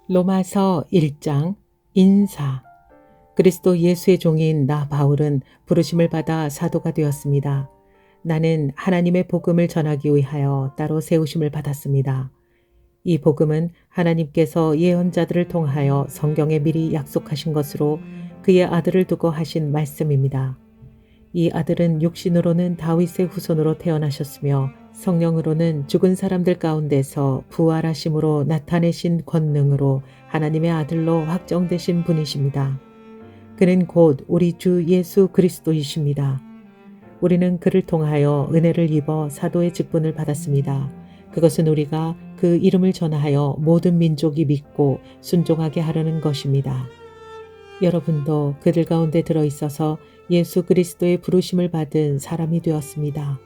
로마서 1장 인사. 그리스도 예수의 종인 나 바울은 부르심을 받아 사도가 되었습니다. 나는 하나님의 복음을 전하기 위하여 따로 세우심을 받았습니다. 이 복음은 하나님께서 예언자들을 통하여 성경에 미리 약속하신 것으로 그의 아들을 두고 하신 말씀입니다. 이 아들은 육신으로는 다윗의 후손으로 태어나셨으며 성령으로는 죽은 사람들 가운데서 부활하심으로 나타내신 권능으로 하나님의 아들로 확정되신 분이십니다. 그는 곧 우리 주 예수 그리스도이십니다. 우리는 그를 통하여 은혜를 입어 사도의 직분을 받았습니다. 그것은 우리가 그 이름을 전하여 모든 민족이 믿고 순종하게 하려는 것입니다. 여러분도 그들 가운데 들어있어서 예수 그리스도의 부르심을 받은 사람이 되었습니다.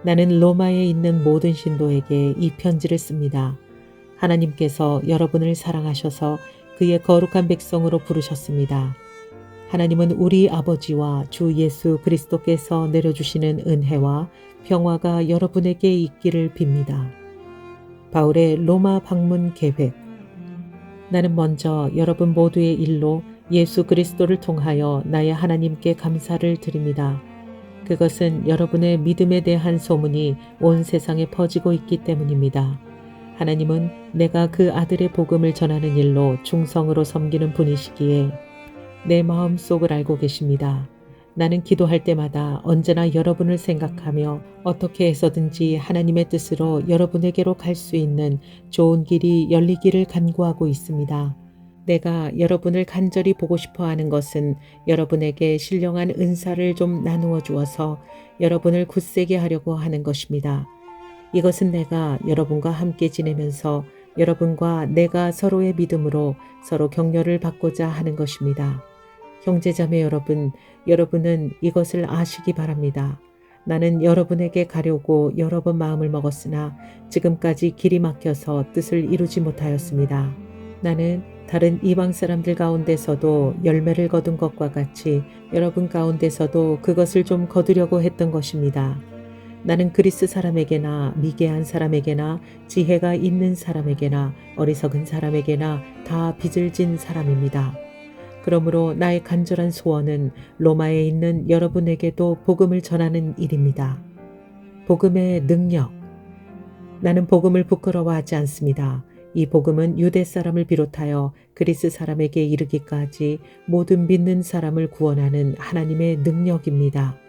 나는 로마에 있는 모든 신도에게 이 편지를 씁니다. 하나님께서 여러분을 사랑하셔서 그의 거룩한 백성으로 부르셨습니다. 하나님은 우리 아버지와 주 예수 그리스도께서 내려주시는 은혜와 평화가 여러분에게 있기를 빕니다. 바울의 로마 방문 계획. 나는 먼저 여러분 모두의 일로 예수 그리스도를 통하여 나의 하나님께 감사를 드립니다. 그것은 여러분의 믿음에 대한 소문이 온 세상에 퍼지고 있기 때문입니다. 하나님은 내가 그 아들의 복음을 전하는 일로 충성으로 섬기는 분이시기에 내 마음속을 알고 계십니다. 나는 기도할 때마다 언제나 여러분을 생각하며 어떻게 해서든지 하나님의 뜻으로 여러분에게로 갈 수 있는 좋은 길이 열리기를 간구하고 있습니다. 내가 여러분을 간절히 보고 싶어 하는 것은 여러분에게 신령한 은사를 좀 나누어 주어서 여러분을 굳세게 하려고 하는 것입니다. 이것은 내가 여러분과 함께 지내면서 여러분과 내가 서로의 믿음으로 서로 격려를 받고자 하는 것입니다. 형제자매 여러분, 여러분은 이것을 아시기 바랍니다. 나는 여러분에게 가려고 여러 번 마음을 먹었으나 지금까지 길이 막혀서 뜻을 이루지 못하였습니다. 나는 다른 이방 사람들 가운데서도 열매를 거둔 것과 같이 여러분 가운데서도 그것을 좀 거두려고 했던 것입니다. 나는 그리스 사람에게나 미개한 사람에게나 지혜가 있는 사람에게나 어리석은 사람에게나 다 빚을 진 사람입니다. 그러므로 나의 간절한 소원은 로마에 있는 여러분에게도 복음을 전하는 일입니다. 복음의 능력. 나는 복음을 부끄러워하지 않습니다. 이 복음은 유대 사람을 비롯하여 그리스 사람에게 이르기까지 모든 믿는 사람을 구원하는 하나님의 능력입니다.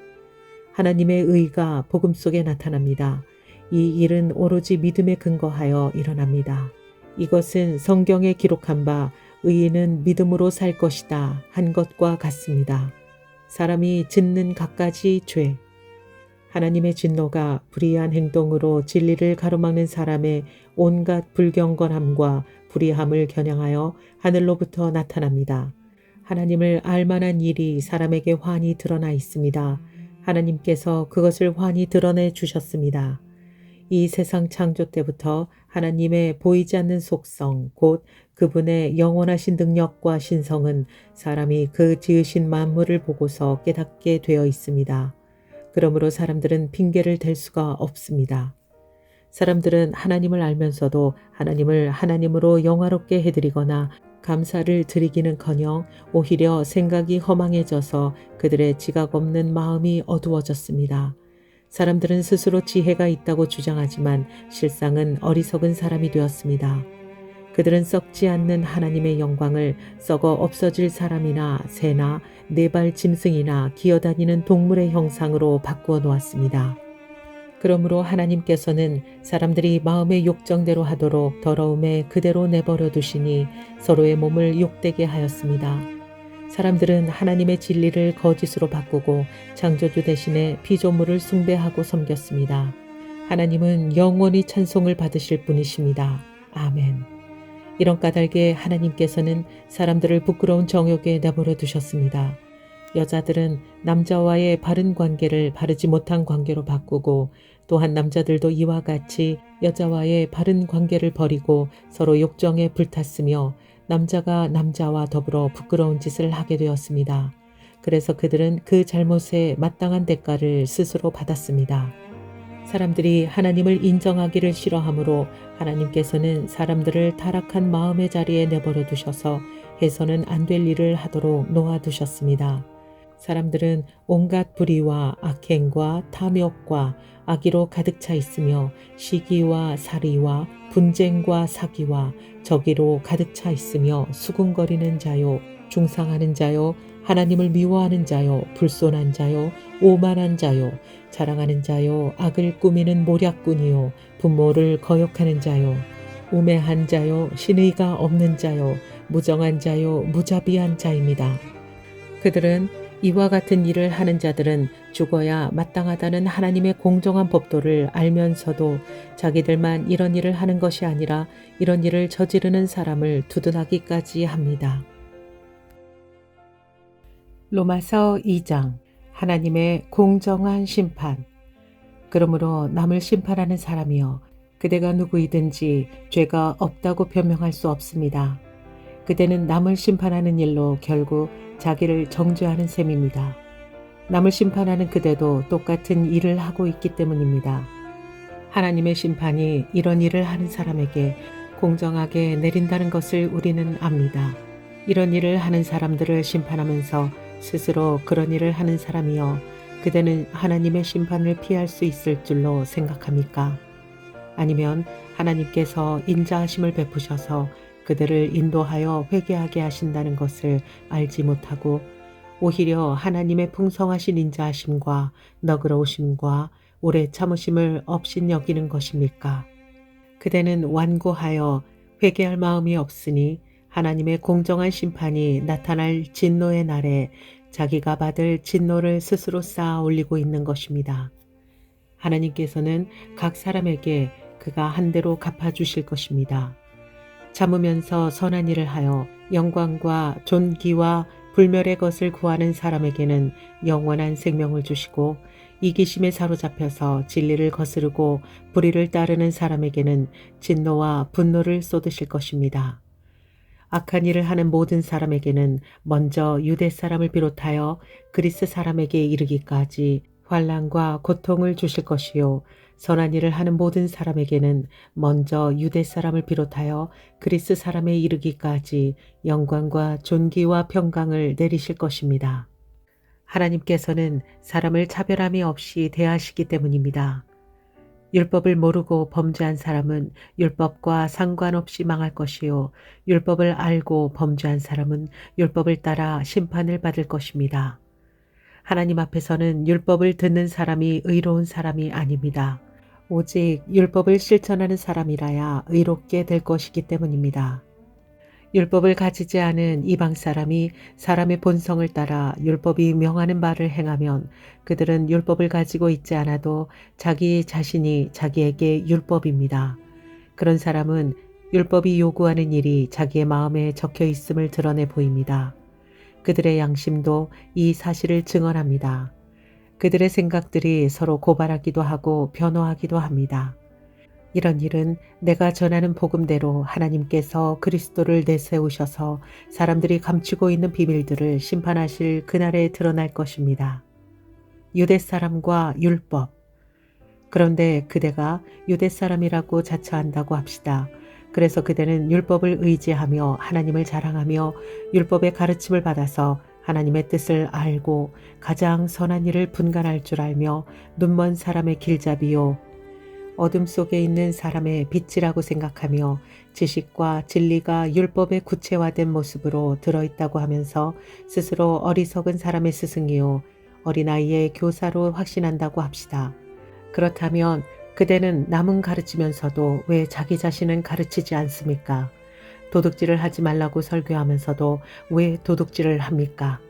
하나님의 의가 복음 속에 나타납니다. 이 일은 오로지 믿음에 근거하여 일어납니다. 이것은 성경에 기록한 바 의인은 믿음으로 살 것이다 한 것과 같습니다. 사람이 짓는 갖가지 죄. 하나님의 진노가 불의한 행동으로 진리를 가로막는 사람의 온갖 불경건함과 불의함을 겨냥하여 하늘로부터 나타납니다. 하나님을 알만한 일이 사람에게 환히 드러나 있습니다. 하나님께서 그것을 환히 드러내 주셨습니다. 이 세상 창조 때부터 하나님의 보이지 않는 속성, 곧 그분의 영원하신 능력과 신성은 사람이 그 지으신 만물을 보고서 깨닫게 되어 있습니다. 그러므로 사람들은 핑계를 댈 수가 없습니다. 사람들은 하나님을 알면서도 하나님을 하나님으로 영화롭게 해드리거나 감사를 드리기는커녕 오히려 생각이 허망해져서 그들의 지각 없는 마음이 어두워졌습니다. 사람들은 스스로 지혜가 있다고 주장하지만 실상은 어리석은 사람이 되었습니다. 그들은 썩지 않는 하나님의 영광을 썩어 없어질 사람이나 새나 네발 짐승이나 기어다니는 동물의 형상으로 바꾸어 놓았습니다. 그러므로 하나님께서는 사람들이 마음의 욕정대로 하도록 더러움에 그대로 내버려 두시니 서로의 몸을 욕되게 하였습니다. 사람들은 하나님의 진리를 거짓으로 바꾸고 창조주 대신에 피조물을 숭배하고 섬겼습니다. 하나님은 영원히 찬송을 받으실 분이십니다. 아멘. 이런 까닭에 하나님께서는 사람들을 부끄러운 정욕에 내버려 두셨습니다. 여자들은 남자와의 바른 관계를 바르지 못한 관계로 바꾸고 또한 남자들도 이와 같이 여자와의 바른 관계를 버리고 서로 욕정에 불탔으며 남자가 남자와 더불어 부끄러운 짓을 하게 되었습니다. 그래서 그들은 그 잘못에 마땅한 대가를 스스로 받았습니다. 사람들이 하나님을 인정하기를 싫어하므로 하나님께서는 사람들을 타락한 마음의 자리에 내버려 두셔서 해서는 안 될 일을 하도록 놓아두셨습니다. 사람들은 온갖 불의와 악행과 탐욕과 악의로 가득 차 있으며 시기와 살이와 분쟁과 사기와 저기로 가득 차 있으며 수군거리는 자요, 중상하는 자요, 하나님을 미워하는 자요, 불손한 자요, 오만한 자요, 자랑하는 자요, 악을 꾸미는 모략꾼이요, 부모를 거역하는 자요, 우매한 자요, 신의가 없는 자요, 무정한 자요, 무자비한 자입니다. 그들은 이와 같은 일을 하는 자들은 죽어야 마땅하다는 하나님의 공정한 법도를 알면서도 자기들만 이런 일을 하는 것이 아니라 이런 일을 저지르는 사람을 두둔하기까지 합니다. 로마서 2장 하나님의 공정한 심판. 그러므로 남을 심판하는 사람이여 그대가 누구이든지 죄가 없다고 변명할 수 없습니다. 그대는 남을 심판하는 일로 결국 자기를 정죄하는 셈입니다. 남을 심판하는 그대도 똑같은 일을 하고 있기 때문입니다. 하나님의 심판이 이런 일을 하는 사람에게 공정하게 내린다는 것을 우리는 압니다. 이런 일을 하는 사람들을 심판하면서 스스로 그런 일을 하는 사람이여 그대는 하나님의 심판을 피할 수 있을 줄로 생각합니까? 아니면 하나님께서 인자하심을 베푸셔서 그들을 인도하여 회개하게 하신다는 것을 알지 못하고 오히려 하나님의 풍성하신 인자하심과 너그러우심과 오래 참으심을 업신 여기는 것입니까? 그대는 완고하여 회개할 마음이 없으니 하나님의 공정한 심판이 나타날 진노의 날에 자기가 받을 진노를 스스로 쌓아 올리고 있는 것입니다. 하나님께서는 각 사람에게 그가 한 대로 갚아주실 것입니다. 참으면서 선한 일을 하여 영광과 존귀와 불멸의 것을 구하는 사람에게는 영원한 생명을 주시고 이기심에 사로잡혀서 진리를 거스르고 불의를 따르는 사람에게는 진노와 분노를 쏟으실 것입니다. 악한 일을 하는 모든 사람에게는 먼저 유대 사람을 비롯하여 그리스 사람에게 이르기까지 환난과 고통을 주실 것이요 선한 일을 하는 모든 사람에게는 먼저 유대 사람을 비롯하여 그리스 사람에 이르기까지 영광과 존귀와 평강을 내리실 것입니다. 하나님께서는 사람을 차별함이 없이 대하시기 때문입니다. 율법을 모르고 범죄한 사람은 율법과 상관없이 망할 것이요 율법을 알고 범죄한 사람은 율법을 따라 심판을 받을 것입니다. 하나님 앞에서는 율법을 듣는 사람이 의로운 사람이 아닙니다. 오직 율법을 실천하는 사람이라야 의롭게 될 것이기 때문입니다. 율법을 가지지 않은 이방 사람이 사람의 본성을 따라 율법이 명하는 바를 행하면 그들은 율법을 가지고 있지 않아도 자기 자신이 자기에게 율법입니다. 그런 사람은 율법이 요구하는 일이 자기의 마음에 적혀 있음을 드러내 보입니다. 그들의 양심도 이 사실을 증언합니다. 그들의 생각들이 서로 고발하기도 하고 변호하기도 합니다. 이런 일은 내가 전하는 복음대로 하나님께서 그리스도를 내세우셔서 사람들이 감추고 있는 비밀들을 심판하실 그날에 드러날 것입니다. 유대 사람과 율법. 그런데 그대가 유대 사람이라고 자처한다고 합시다. 그래서 그대는 율법을 의지하며 하나님을 자랑하며 율법의 가르침을 받아서 하나님의 뜻을 알고 가장 선한 일을 분간할 줄 알며 눈먼 사람의 길잡이요 어둠 속에 있는 사람의 빛이라고 생각하며 지식과 진리가 율법의 구체화된 모습으로 들어있다고 하면서 스스로 어리석은 사람의 스승이요 어린아이의 교사로 확신한다고 합시다. 그렇다면 그대는 남은 가르치면서도 왜 자기 자신은 가르치지 않습니까? 도둑질을 하지 말라고 설교하면서도 왜 도둑질을 합니까?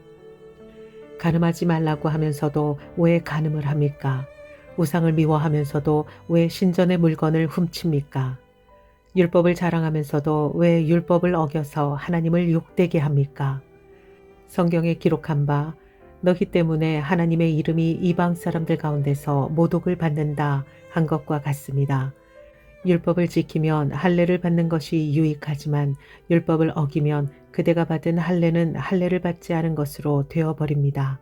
간음하지 말라고 하면서도 왜 간음을 합니까? 우상을 미워하면서도 왜 신전의 물건을 훔칩니까? 율법을 자랑하면서도 왜 율법을 어겨서 하나님을 욕되게 합니까? 성경에 기록한 바 너희 때문에 하나님의 이름이 이방 사람들 가운데서 모독을 받는다 한 것과 같습니다. 율법을 지키면 할례를 받는 것이 유익하지만 율법을 어기면 그대가 받은 할례는 할례를 받지 않은 것으로 되어버립니다.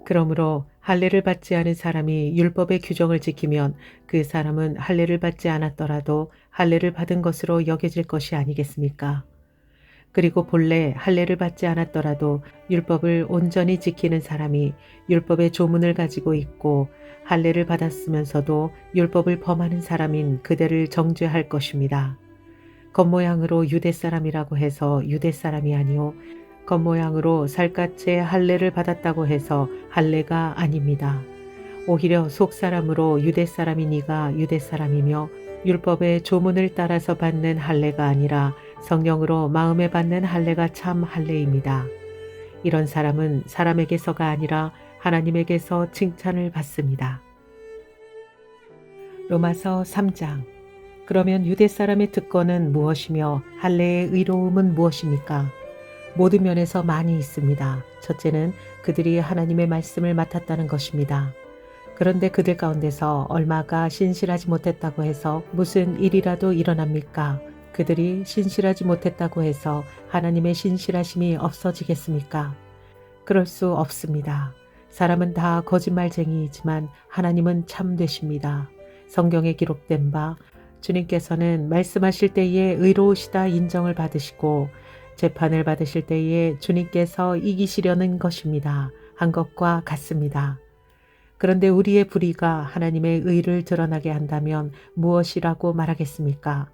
그러므로 할례를 받지 않은 사람이 율법의 규정을 지키면 그 사람은 할례를 받지 않았더라도 할례를 받은 것으로 여겨질 것이 아니겠습니까? 그리고 본래 할례를 받지 않았더라도 율법을 온전히 지키는 사람이 율법의 조문을 가지고 있고 할례를 받았으면서도 율법을 범하는 사람인 그대를 정죄할 것입니다. 겉모양으로 유대 사람이라고 해서 유대 사람이 아니요 겉모양으로 살갗에 할례를 받았다고 해서 할례가 아닙니다. 오히려 속 사람으로 유대 사람이니가 유대 사람이며 율법의 조문을 따라서 받는 할례가 아니라 성령으로 마음에 받는 할례가 참 할례입니다. 이런 사람은 사람에게서가 아니라 하나님에게서 칭찬을 받습니다. 로마서 3장. 그러면 유대 사람의 특권은 무엇이며 할례의 의로움은 무엇입니까? 모든 면에서 많이 있습니다. 첫째는 그들이 하나님의 말씀을 맡았다는 것입니다. 그런데 그들 가운데서 얼마가 신실하지 못했다고 해서 무슨 일이라도 일어납니까? 그들이 신실하지 못했다고 해서 하나님의 신실하심이 없어지겠습니까? 그럴 수 없습니다. 사람은 다 거짓말쟁이이지만 하나님은 참되십니다. 성경에 기록된 바 주님께서는 말씀하실 때에 의로우시다 인정을 받으시고 재판을 받으실 때에 주님께서 이기시려는 것입니다. 한 것과 같습니다. 그런데 우리의 불의가 하나님의 의를 드러나게 한다면 무엇이라고 말하겠습니까?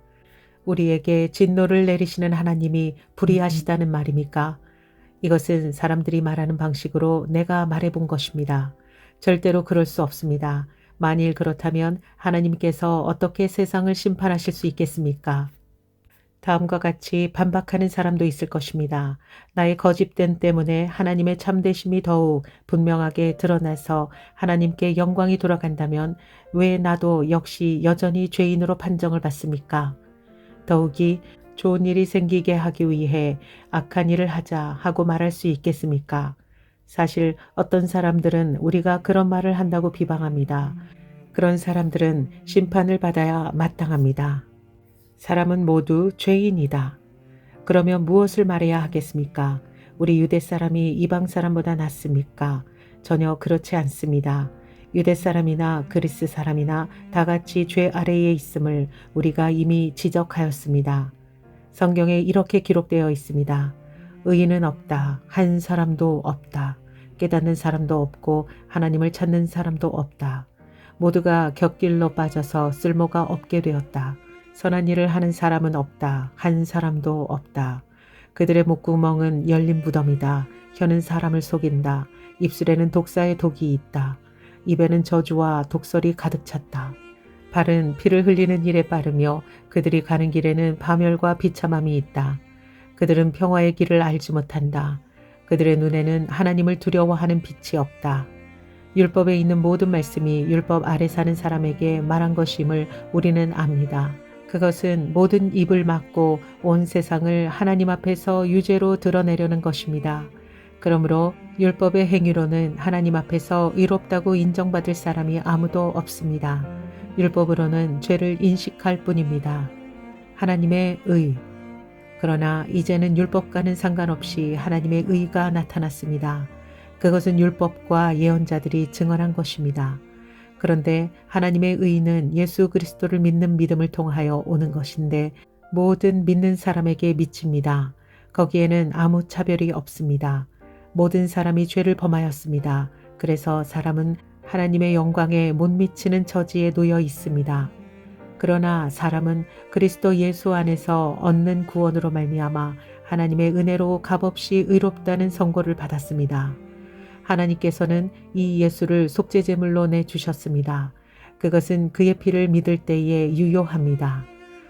우리에게 진노를 내리시는 하나님이 불의하시다는 말입니까? 이것은 사람들이 말하는 방식으로 내가 말해본 것입니다. 절대로 그럴 수 없습니다. 만일 그렇다면 하나님께서 어떻게 세상을 심판하실 수 있겠습니까? 다음과 같이 반박하는 사람도 있을 것입니다. 나의 거짓됨 때문에 하나님의 참되심이 더욱 분명하게 드러나서 하나님께 영광이 돌아간다면 왜 나도 역시 여전히 죄인으로 판정을 받습니까? 더욱이 좋은 일이 생기게 하기 위해 악한 일을 하자 하고 말할 수 있겠습니까? 사실 어떤 사람들은 우리가 그런 말을 한다고 비방합니다. 그런 사람들은 심판을 받아야 마땅합니다. 사람은 모두 죄인이다. 그러면 무엇을 말해야 하겠습니까? 우리 유대 사람이 이방 사람보다 낫습니까? 전혀 그렇지 않습니다. 유대 사람이나 그리스 사람이나 다 같이 죄 아래에 있음을 우리가 이미 지적하였습니다. 성경에 이렇게 기록되어 있습니다. 의인은 없다. 한 사람도 없다. 깨닫는 사람도 없고 하나님을 찾는 사람도 없다. 모두가 곁길로 빠져서 쓸모가 없게 되었다. 선한 일을 하는 사람은 없다. 한 사람도 없다. 그들의 목구멍은 열린 무덤이다. 혀는 사람을 속인다. 입술에는 독사의 독이 있다. 입에는 저주와 독설이 가득 찼다. 발은 피를 흘리는 일에 빠르며 그들이 가는 길에는 파멸과 비참함이 있다. 그들은 평화의 길을 알지 못한다. 그들의 눈에는 하나님을 두려워하는 빛이 없다. 율법에 있는 모든 말씀이 율법 아래 사는 사람에게 말한 것임을 우리는 압니다. 그것은 모든 입을 막고 온 세상을 하나님 앞에서 유죄로 드러내려는 것입니다. 그러므로 율법의 행위로는 하나님 앞에서 의롭다고 인정받을 사람이 아무도 없습니다. 율법으로는 죄를 인식할 뿐입니다. 하나님의 의. 그러나 이제는 율법과는 상관없이 하나님의 의가 나타났습니다. 그것은 율법과 예언자들이 증언한 것입니다. 그런데 하나님의 의는 예수 그리스도를 믿는 믿음을 통하여 오는 것인데 모든 믿는 사람에게 미칩니다. 거기에는 아무 차별이 없습니다. 모든 사람이 죄를 범하였습니다. 그래서 사람은 하나님의 영광에 못 미치는 처지에 놓여 있습니다. 그러나 사람은 그리스도 예수 안에서 얻는 구원으로 말미암아 하나님의 은혜로 값없이 의롭다는 선고를 받았습니다. 하나님께서는 이 예수를 속죄제물로 내주셨습니다. 그것은 그의 피를 믿을 때에 유효합니다.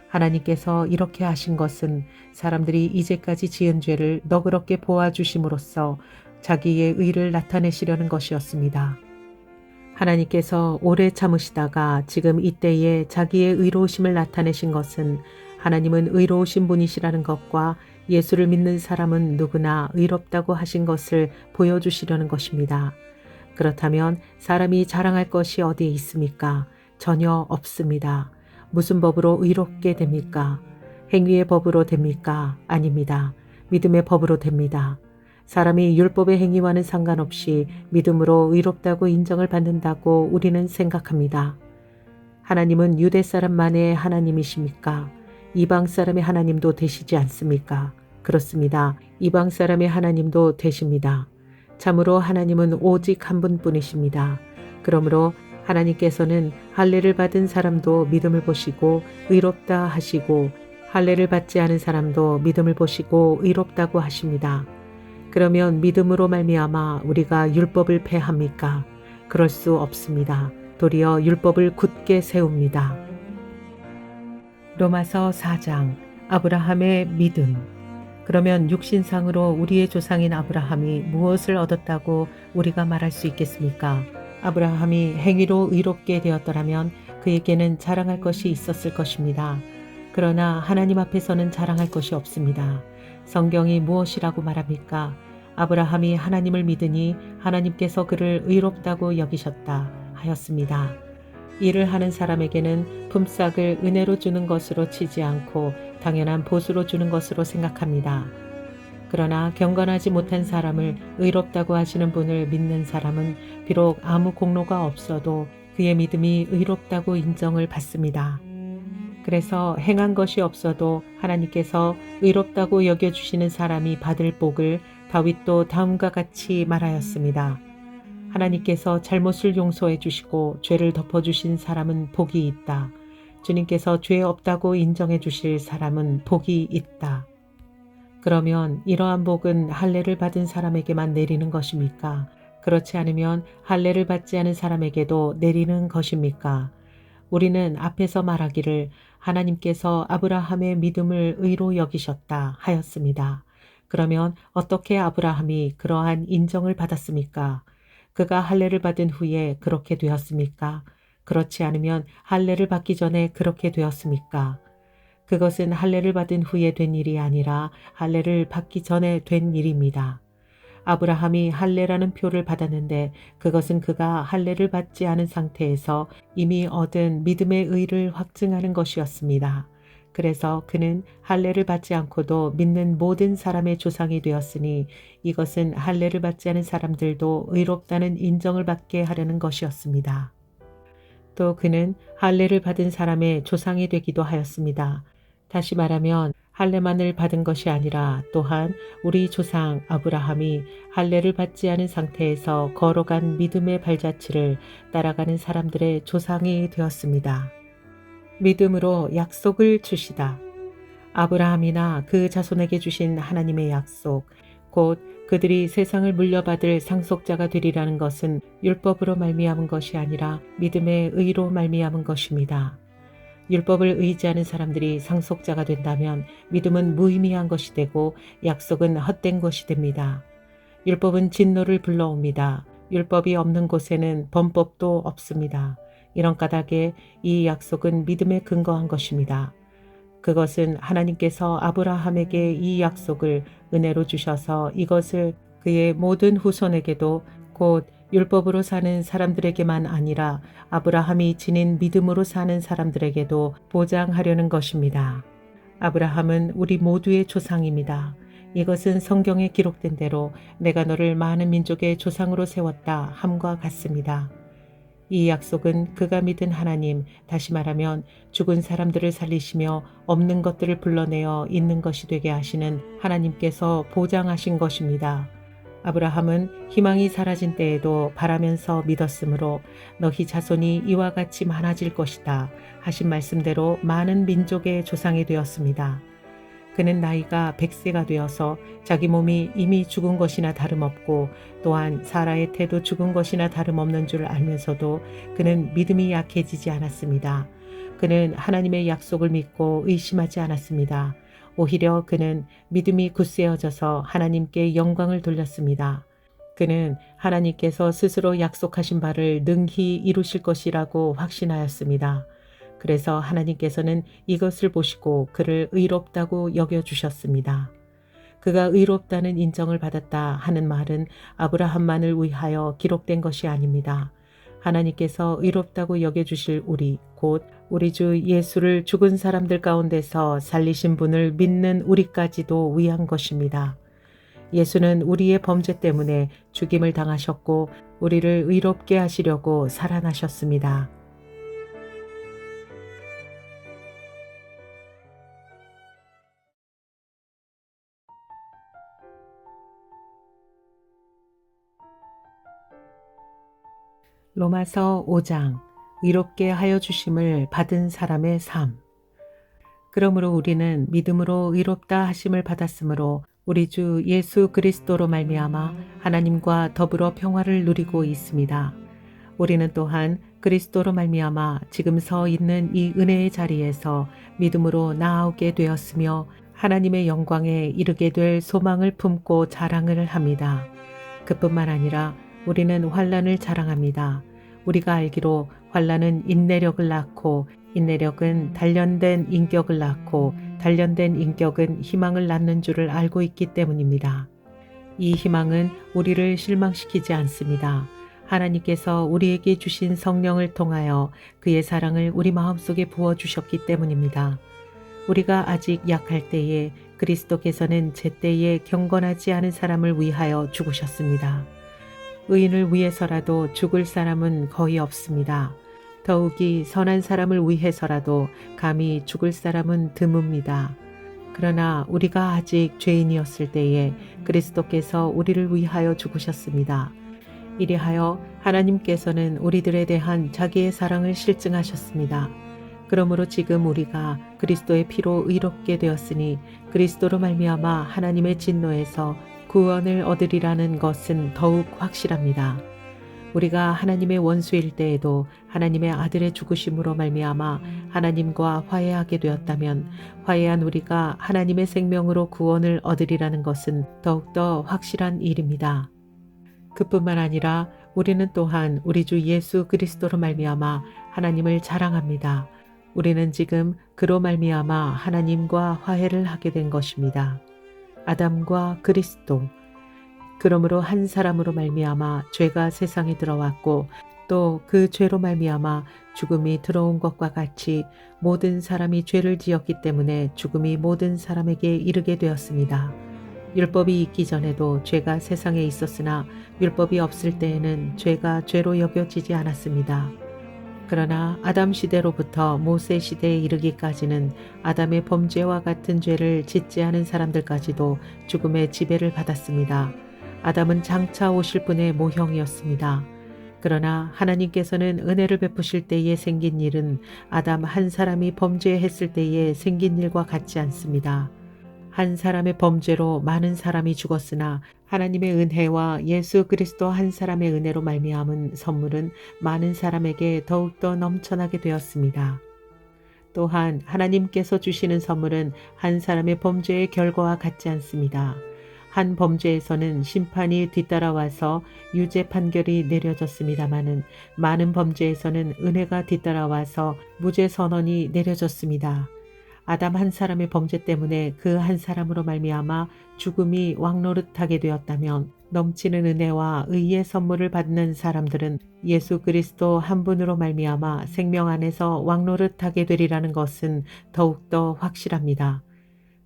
하나님께서 이렇게 하신 것은 사람들이 이제까지 지은 죄를 너그럽게 보아주심으로써 자기의 의를 나타내시려는 것이었습니다. 하나님께서 오래 참으시다가 지금 이때에 자기의 의로우심을 나타내신 것은 하나님은 의로우신 분이시라는 것과 예수를 믿는 사람은 누구나 의롭다고 하신 것을 보여주시려는 것입니다. 그렇다면 사람이 자랑할 것이 어디에 있습니까? 전혀 없습니다. 무슨 법으로 의롭게 됩니까? 행위의 법으로 됩니까? 아닙니다. 믿음의 법으로 됩니다. 사람이 율법의 행위와는 상관없이 믿음으로 의롭다고 인정을 받는다고 우리는 생각합니다. 하나님은 유대 사람만의 하나님이십니까? 이방 사람의 하나님도 되시지 않습니까? 그렇습니다. 이방 사람의 하나님도 되십니다. 참으로 하나님은 오직 한 분뿐이십니다. 그러므로 하나님께서는 할례를 받은 사람도 믿음을 보시고 의롭다 하시고 할례를 받지 않은 사람도 믿음을 보시고 의롭다고 하십니다. 그러면 믿음으로 말미암아 우리가 율법을 폐합니까? 그럴 수 없습니다. 도리어 율법을 굳게 세웁니다. 로마서 4장 아브라함의 믿음. 그러면 육신상으로 우리의 조상인 아브라함이 무엇을 얻었다고 우리가 말할 수 있겠습니까? 아브라함이 행위로 의롭게 되었더라면 그에게는 자랑할 것이 있었을 것입니다. 그러나 하나님 앞에서는 자랑할 것이 없습니다. 성경이 무엇이라고 말합니까? 아브라함이 하나님을 믿으니 하나님께서 그를 의롭다고 여기셨다 하였습니다. 일을 하는 사람에게는 품삯을 은혜로 주는 것으로 치지 않고 당연한 보수로 주는 것으로 생각합니다. 그러나 경건하지 못한 사람을 의롭다고 하시는 분을 믿는 사람은 비록 아무 공로가 없어도 그의 믿음이 의롭다고 인정을 받습니다. 그래서 행한 것이 없어도 하나님께서 의롭다고 여겨주시는 사람이 받을 복을 다윗도 다음과 같이 말하였습니다. 하나님께서 잘못을 용서해 주시고 죄를 덮어주신 사람은 복이 있다. 주님께서 죄 없다고 인정해 주실 사람은 복이 있다. 그러면 이러한 복은 할례를 받은 사람에게만 내리는 것입니까? 그렇지 않으면 할례를 받지 않은 사람에게도 내리는 것입니까? 우리는 앞에서 말하기를 하나님께서 아브라함의 믿음을 의로 여기셨다 하였습니다. 그러면 어떻게 아브라함이 그러한 인정을 받았습니까? 그가 할례를 받은 후에 그렇게 되었습니까? 그렇지 않으면 할례를 받기 전에 그렇게 되었습니까? 그것은 할례를 받은 후에 된 일이 아니라 할례를 받기 전에 된 일입니다. 아브라함이 할례라는 표를 받았는데 그것은 그가 할례를 받지 않은 상태에서 이미 얻은 믿음의 의를 확증하는 것이었습니다. 그래서 그는 할례를 받지 않고도 믿는 모든 사람의 조상이 되었으니 이것은 할례를 받지 않은 사람들도 의롭다는 인정을 받게 하려는 것이었습니다. 또 그는 할례를 받은 사람의 조상이 되기도 하였습니다. 다시 말하면 할례만을 받은 것이 아니라 또한 우리 조상 아브라함이 할례를 받지 않은 상태에서 걸어간 믿음의 발자취를 따라가는 사람들의 조상이 되었습니다. 믿음으로 약속을 주시다. 아브라함이나 그 자손에게 주신 하나님의 약속, 곧 그들이 세상을 물려받을 상속자가 되리라는 것은 율법으로 말미암은 것이 아니라 믿음의 의로 말미암은 것입니다. 율법을 의지하는 사람들이 상속자가 된다면 믿음은 무의미한 것이 되고 약속은 헛된 것이 됩니다. 율법은 진노를 불러옵니다. 율법이 없는 곳에는 범법도 없습니다. 이런 까닭에 이 약속은 믿음에 근거한 것입니다. 그것은 하나님께서 아브라함에게 이 약속을 은혜로 주셔서 이것을 그의 모든 후손에게도 곧 율법으로 사는 사람들에게만 아니라 아브라함이 지닌 믿음으로 사는 사람들에게도 보장하려는 것입니다. 아브라함은 우리 모두의 조상입니다. 이것은 성경에 기록된 대로 내가 너를 많은 민족의 조상으로 세웠다 함과 같습니다. 이 약속은 그가 믿은 하나님, 다시 말하면 죽은 사람들을 살리시며 없는 것들을 불러내어 있는 것이 되게 하시는 하나님께서 보장하신 것입니다. 아브라함은 희망이 사라진 때에도 바라면서 믿었으므로 너희 자손이 이와 같이 많아질 것이다 하신 말씀대로 많은 민족의 조상이 되었습니다. 그는 나이가 100세가 되어서 자기 몸이 이미 죽은 것이나 다름없고 또한 사라의 태도 죽은 것이나 다름없는 줄 알면서도 그는 믿음이 약해지지 않았습니다. 그는 하나님의 약속을 믿고 의심하지 않았습니다. 오히려 그는 믿음이 굳세어져서 하나님께 영광을 돌렸습니다. 그는 하나님께서 스스로 약속하신 바를 능히 이루실 것이라고 확신하였습니다. 그래서 하나님께서는 이것을 보시고 그를 의롭다고 여겨주셨습니다. 그가 의롭다는 인정을 받았다 하는 말은 아브라함만을 위하여 기록된 것이 아닙니다. 하나님께서 의롭다고 여겨주실 우리, 곧 우리 주 예수를 죽은 사람들 가운데서 살리신 분을 믿는 우리까지도 위한 것입니다. 예수는 우리의 범죄 때문에 죽임을 당하셨고 우리를 의롭게 하시려고 살아나셨습니다. 로마서 5장 의롭게 하여 주심을 받은 사람의 삶. 그러므로 우리는 믿음으로 의롭다 하심을 받았으므로 우리 주 예수 그리스도로 말미암아 하나님과 더불어 평화를 누리고 있습니다. 우리는 또한 그리스도로 말미암아 지금 서 있는 이 은혜의 자리에서 믿음으로 나아오게 되었으며 하나님의 영광에 이르게 될 소망을 품고 자랑을 합니다. 그뿐만 아니라 우리는 환난을 자랑합니다. 우리가 알기로 환난은 인내력을 낳고 인내력은 단련된 인격을 낳고 단련된 인격은 희망을 낳는 줄을 알고 있기 때문입니다. 이 희망은 우리를 실망시키지 않습니다. 하나님께서 우리에게 주신 성령을 통하여 그의 사랑을 우리 마음속에 부어주셨기 때문입니다. 우리가 아직 약할 때에 그리스도께서는 제때에 경건하지 않은 사람을 위하여 죽으셨습니다. 의인을 위해서라도 죽을 사람은 거의 없습니다. 더욱이 선한 사람을 위해서라도 감히 죽을 사람은 드뭅니다. 그러나 우리가 아직 죄인이었을 때에 그리스도께서 우리를 위하여 죽으셨습니다. 이리하여 하나님께서는 우리들에 대한 자기의 사랑을 실증하셨습니다. 그러므로 지금 우리가 그리스도의 피로 의롭게 되었으니 그리스도로 말미암아 하나님의 진노에서 구원을 얻으리라는 것은 더욱 확실합니다. 우리가 하나님의 원수일 때에도 하나님의 아들의 죽으심으로 말미암아 하나님과 화해하게 되었다면 화해한 우리가 하나님의 생명으로 구원을 얻으리라는 것은 더욱더 확실한 일입니다. 그뿐만 아니라 우리는 또한 우리 주 예수 그리스도로 말미암아 하나님을 자랑합니다. 우리는 지금 그로 말미암아 하나님과 화해를 하게 된 것입니다. 아담과 그리스도. 그러므로 한 사람으로 말미암아 죄가 세상에 들어왔고 또 그 죄로 말미암아 죽음이 들어온 것과 같이 모든 사람이 죄를 지었기 때문에 죽음이 모든 사람에게 이르게 되었습니다. 율법이 있기 전에도 죄가 세상에 있었으나 율법이 없을 때에는 죄가 죄로 여겨지지 않았습니다. 그러나 아담 시대로부터 모세 시대에 이르기까지는 아담의 범죄와 같은 죄를 짓지 않은 사람들까지도 죽음의 지배를 받았습니다. 아담은 장차 오실 분의 모형이었습니다. 그러나 하나님께서는 은혜를 베푸실 때에 생긴 일은 아담 한 사람이 범죄했을 때에 생긴 일과 같지 않습니다. 한 사람의 범죄로 많은 사람이 죽었으나 하나님의 은혜와 예수 그리스도 한 사람의 은혜로 말미암은 선물은 많은 사람에게 더욱더 넘쳐나게 되었습니다. 또한 하나님께서 주시는 선물은 한 사람의 범죄의 결과와 같지 않습니다. 한 범죄에서는 심판이 뒤따라와서 유죄 판결이 내려졌습니다마는 많은 범죄에서는 은혜가 뒤따라와서 무죄 선언이 내려졌습니다. 아담 한 사람의 범죄 때문에 그 한 사람으로 말미암아 죽음이 왕노릇하게 되었다면 넘치는 은혜와 의의 선물을 받는 사람들은 예수 그리스도 한 분으로 말미암아 생명 안에서 왕노릇하게 되리라는 것은 더욱더 확실합니다.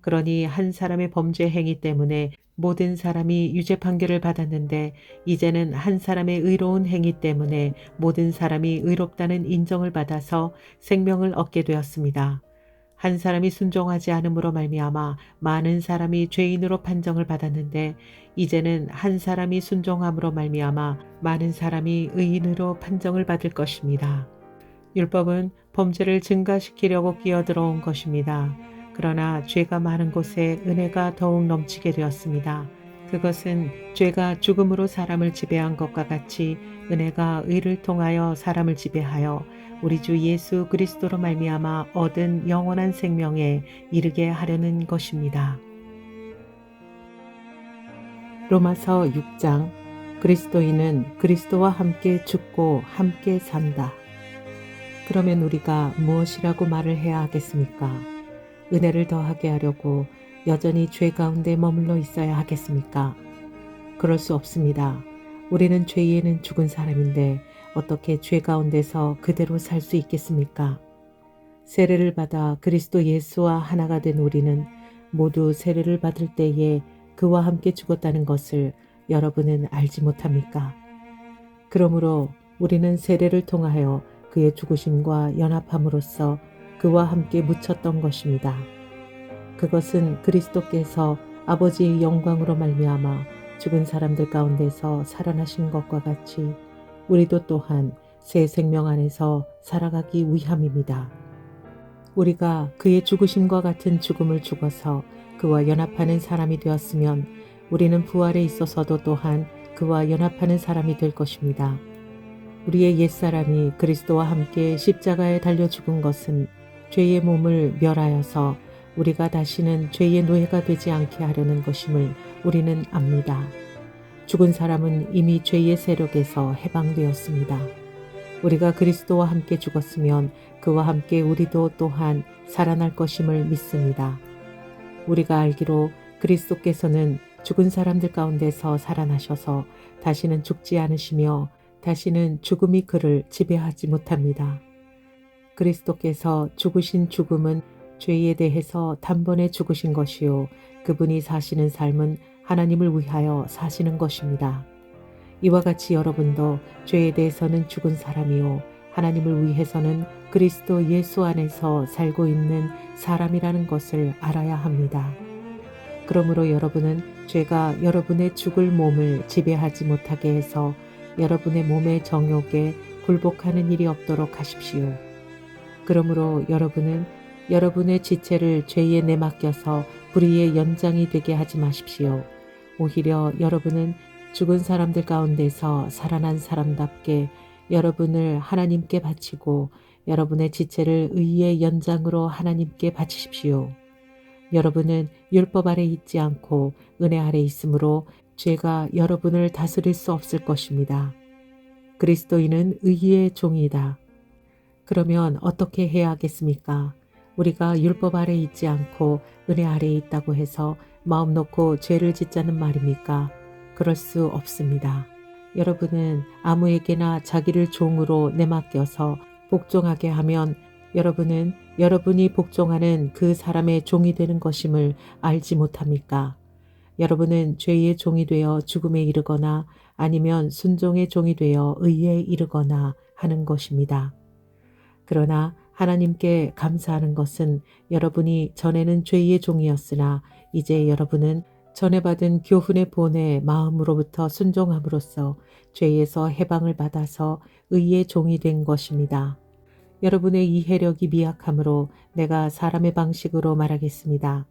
그러니 한 사람의 범죄 행위 때문에 모든 사람이 유죄 판결을 받았는데 이제는 한 사람의 의로운 행위 때문에 모든 사람이 의롭다는 인정을 받아서 생명을 얻게 되었습니다. 한 사람이 순종하지 않음으로 말미암아 많은 사람이 죄인으로 판정을 받았는데 이제는 한 사람이 순종함으로 말미암아 많은 사람이 의인으로 판정을 받을 것입니다. 율법은 범죄를 증가시키려고 끼어들어온 것입니다. 그러나 죄가 많은 곳에 은혜가 더욱 넘치게 되었습니다. 그것은 죄가 죽음으로 사람을 지배한 것과 같이 은혜가 의를 통하여 사람을 지배하여 우리 주 예수 그리스도로 말미암아 얻은 영원한 생명에 이르게 하려는 것입니다. 로마서 6장 그리스도인은 그리스도와 함께 죽고 함께 산다. 그러면 우리가 무엇이라고 말을 해야 하겠습니까? 은혜를 더하게 하려고 여전히 죄 가운데 머물러 있어야 하겠습니까? 그럴 수 없습니다. 우리는 죄에는 죽은 사람인데 어떻게 죄 가운데서 그대로 살 수 있겠습니까? 세례를 받아 그리스도 예수와 하나가 된 우리는 모두 세례를 받을 때에 그와 함께 죽었다는 것을 여러분은 알지 못합니까? 그러므로 우리는 세례를 통하여 그의 죽으심과 연합함으로써 그와 함께 묻혔던 것입니다. 그것은 그리스도께서 아버지의 영광으로 말미암아 죽은 사람들 가운데서 살아나신 것과 같이 우리도 또한 새 생명 안에서 살아가기 위함입니다. 우리가 그의 죽으심과 같은 죽음을 죽어서 그와 연합하는 사람이 되었으면 우리는 부활에 있어서도 또한 그와 연합하는 사람이 될 것입니다. 우리의 옛사람이 그리스도와 함께 십자가에 달려 죽은 것은 죄의 몸을 멸하여서 우리가 다시는 죄의 노예가 되지 않게 하려는 것임을 우리는 압니다. 죽은 사람은 이미 죄의 세력에서 해방되었습니다. 우리가 그리스도와 함께 죽었으면 그와 함께 우리도 또한 살아날 것임을 믿습니다. 우리가 알기로 그리스도께서는 죽은 사람들 가운데서 살아나셔서 다시는 죽지 않으시며 다시는 죽음이 그를 지배하지 못합니다. 그리스도께서 죽으신 죽음은 죄에 대해서 단번에 죽으신 것이요 그분이 사시는 삶은 하나님을 위하여 사시는 것입니다. 이와 같이 여러분도 죄에 대해서는 죽은 사람이요 하나님을 위해서는 그리스도 예수 안에서 살고 있는 사람이라는 것을 알아야 합니다. 그러므로 여러분은 죄가 여러분의 죽을 몸을 지배하지 못하게 해서 여러분의 몸의 정욕에 굴복하는 일이 없도록 하십시오. 그러므로 여러분은 여러분의 지체를 죄에 내맡겨서 불의의 연장이 되게 하지 마십시오. 오히려 여러분은 죽은 사람들 가운데서 살아난 사람답게 여러분을 하나님께 바치고 여러분의 지체를 의의 연장으로 하나님께 바치십시오. 여러분은 율법 아래 있지 않고 은혜 아래 있으므로 죄가 여러분을 다스릴 수 없을 것입니다. 그리스도인은 의의 종이다. 그러면 어떻게 해야 하겠습니까? 우리가 율법 아래 있지 않고 은혜 아래에 있다고 해서 마음 놓고 죄를 짓자는 말입니까? 그럴 수 없습니다. 여러분은 아무에게나 자기를 종으로 내맡겨서 복종하게 하면 여러분은 여러분이 복종하는 그 사람의 종이 되는 것임을 알지 못합니까? 여러분은 죄의 종이 되어 죽음에 이르거나 아니면 순종의 종이 되어 의에 이르거나 하는 것입니다. 그러나 하나님께 감사하는 것은 여러분이 전에는 죄의 종이었으나 이제 여러분은 전에 받은 교훈의 본의 마음으로부터 순종함으로써 죄에서 해방을 받아서 의의 종이 된 것입니다. 여러분의 이해력이 미약함으로 내가 사람의 방식으로 말하겠습니다.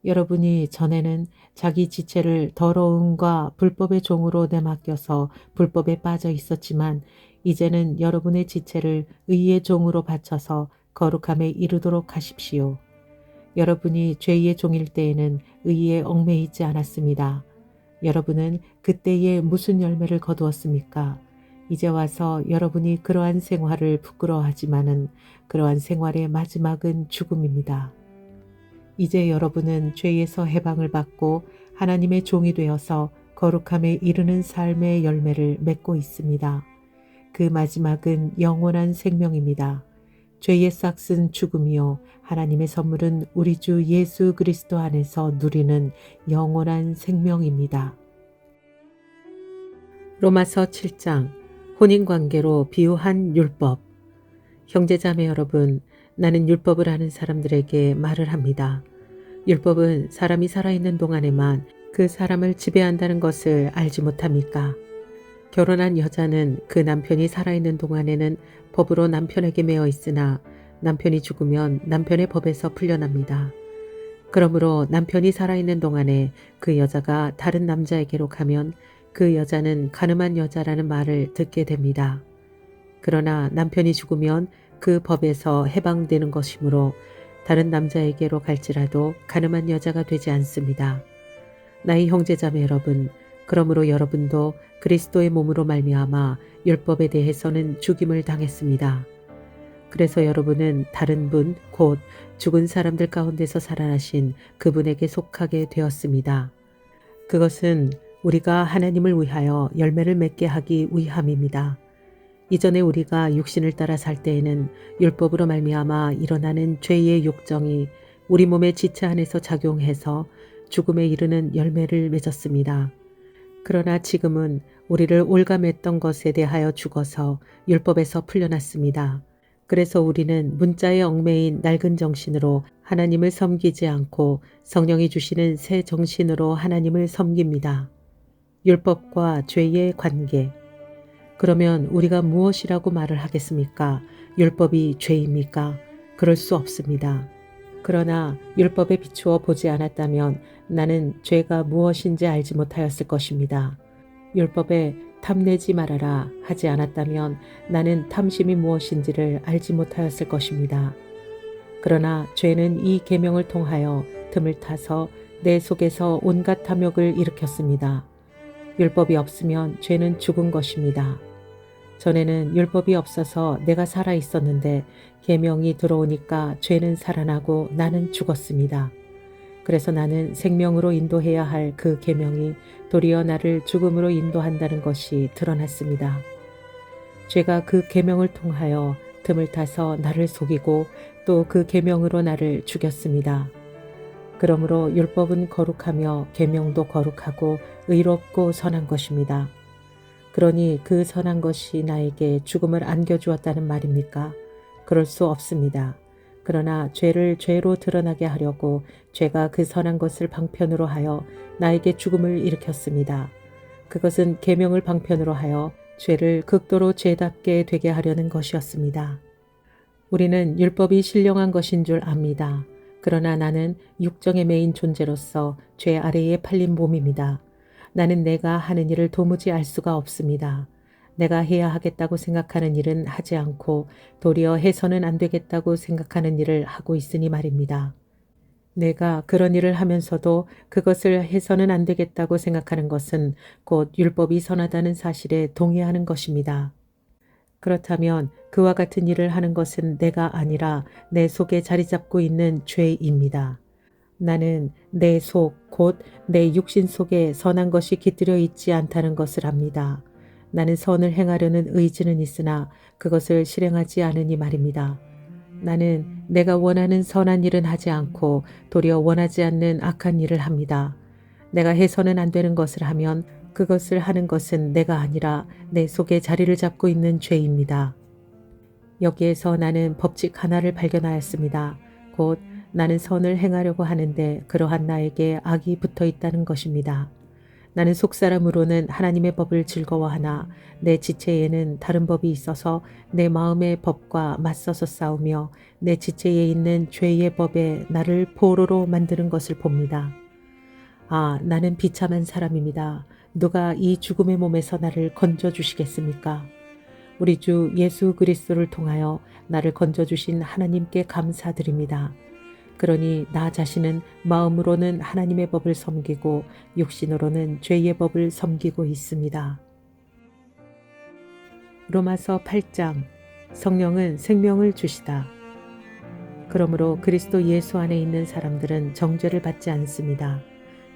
여러분이 전에는 자기 지체를 더러움과 불법의 종으로 내맡겨서 불법에 빠져 있었지만 이제는 여러분의 지체를 의의 종으로 바쳐서 거룩함에 이르도록 하십시오. 여러분이 죄의 종일 때에는 의에 얽매이지 않았습니다. 여러분은 그때에 무슨 열매를 거두었습니까? 이제 와서 여러분이 그러한 생활을 부끄러워하지만은 그러한 생활의 마지막은 죽음입니다. 이제 여러분은 죄에서 해방을 받고 하나님의 종이 되어서 거룩함에 이르는 삶의 열매를 맺고 있습니다. 그 마지막은 영원한 생명입니다. 죄의 싹은 죽음이요 하나님의 선물은 우리 주 예수 그리스도 안에서 누리는 영원한 생명입니다. 로마서 7장 혼인관계로 비유한 율법. 형제자매 여러분, 나는 율법을 아는 사람들에게 말을 합니다. 율법은 사람이 살아있는 동안에만 그 사람을 지배한다는 것을 알지 못합니까? 결혼한 여자는 그 남편이 살아있는 동안에는 법으로 남편에게 매어 있으나 남편이 죽으면 남편의 법에서 풀려납니다. 그러므로 남편이 살아있는 동안에 그 여자가 다른 남자에게로 가면 그 여자는 가늠한 여자라는 말을 듣게 됩니다. 그러나 남편이 죽으면 그 법에서 해방되는 것이므로 다른 남자에게로 갈지라도 가늠한 여자가 되지 않습니다. 나의 형제자매 여러분, 그러므로 여러분도 그리스도의 몸으로 말미암아 율법에 대해서는 죽임을 당했습니다. 그래서 여러분은 다른 분, 곧 죽은 사람들 가운데서 살아나신 그분에게 속하게 되었습니다. 그것은 우리가 하나님을 위하여 열매를 맺게 하기 위함입니다. 이전에 우리가 육신을 따라 살 때에는 율법으로 말미암아 일어나는 죄의 욕정이 우리 몸의 지체 안에서 작용해서 죽음에 이르는 열매를 맺었습니다. 그러나 지금은 우리를 올감했던 것에 대하여 죽어서 율법에서 풀려났습니다. 그래서 우리는 문자에 얽매인 낡은 정신으로 하나님을 섬기지 않고 성령이 주시는 새 정신으로 하나님을 섬깁니다. 율법과 죄의 관계. 그러면 우리가 무엇이라고 말을 하겠습니까? 율법이 죄입니까? 그럴 수 없습니다. 그러나 율법에 비추어 보지 않았다면 나는 죄가 무엇인지 알지 못하였을 것입니다. 율법에 탐내지 말아라 하지 않았다면 나는 탐심이 무엇인지를 알지 못하였을 것입니다. 그러나 죄는 이 계명을 통하여 틈을 타서 내 속에서 온갖 탐욕을 일으켰습니다. 율법이 없으면 죄는 죽은 것입니다. 전에는 율법이 없어서 내가 살아 있었는데 계명이 들어오니까 죄는 살아나고 나는 죽었습니다. 그래서 나는 생명으로 인도해야 할 그 계명이 도리어 나를 죽음으로 인도한다는 것이 드러났습니다. 죄가 그 계명을 통하여 틈을 타서 나를 속이고 또 그 계명으로 나를 죽였습니다. 그러므로 율법은 거룩하며 계명도 거룩하고 의롭고 선한 것입니다. 그러니 그 선한 것이 나에게 죽음을 안겨주었다는 말입니까? 그럴 수 없습니다. 그러나 죄를 죄로 드러나게 하려고 죄가 그 선한 것을 방편으로 하여 나에게 죽음을 일으켰습니다. 그것은 계명을 방편으로 하여 죄를 극도로 죄답게 되게 하려는 것이었습니다. 우리는 율법이 신령한 것인 줄 압니다. 그러나 나는 육정에 매인 존재로서 죄 아래에 팔린 몸입니다. 나는 내가 하는 일을 도무지 알 수가 없습니다. 내가 해야 하겠다고 생각하는 일은 하지 않고 도리어 해서는 안 되겠다고 생각하는 일을 하고 있으니 말입니다. 내가 그런 일을 하면서도 그것을 해서는 안 되겠다고 생각하는 것은 곧 율법이 선하다는 사실에 동의하는 것입니다. 그렇다면 그와 같은 일을 하는 것은 내가 아니라 내 속에 자리 잡고 있는 죄입니다. 나는 내 속, 곧 내 육신 속에 선한 것이 깃들여 있지 않다는 것을 압니다. 나는 선을 행하려는 의지는 있으나 그것을 실행하지 않으니 말입니다. 나는 내가 원하는 선한 일은 하지 않고 도리어 원하지 않는 악한 일을 합니다. 내가 해서는 안 되는 것을 하면 그것을 하는 것은 내가 아니라 내 속에 자리를 잡고 있는 죄입니다. 여기에서 나는 법칙 하나를 발견하였습니다. 곧 나는 선을 행하려고 하는데 그러한 나에게 악이 붙어 있다는 것입니다. 나는 속사람으로는 하나님의 법을 즐거워하나 내 지체에는 다른 법이 있어서 내 마음의 법과 맞서서 싸우며 내 지체에 있는 죄의 법에 나를 포로로 만드는 것을 봅니다. 아, 나는 비참한 사람입니다. 누가 이 죽음의 몸에서 나를 건져주시겠습니까? 우리 주 예수 그리스도를 통하여 나를 건져주신 하나님께 감사드립니다. 그러니 나 자신은 마음으로는 하나님의 법을 섬기고 육신으로는 죄의 법을 섬기고 있습니다. 로마서 8장 성령은 생명을 주시다. 그러므로 그리스도 예수 안에 있는 사람들은 정죄를 받지 않습니다.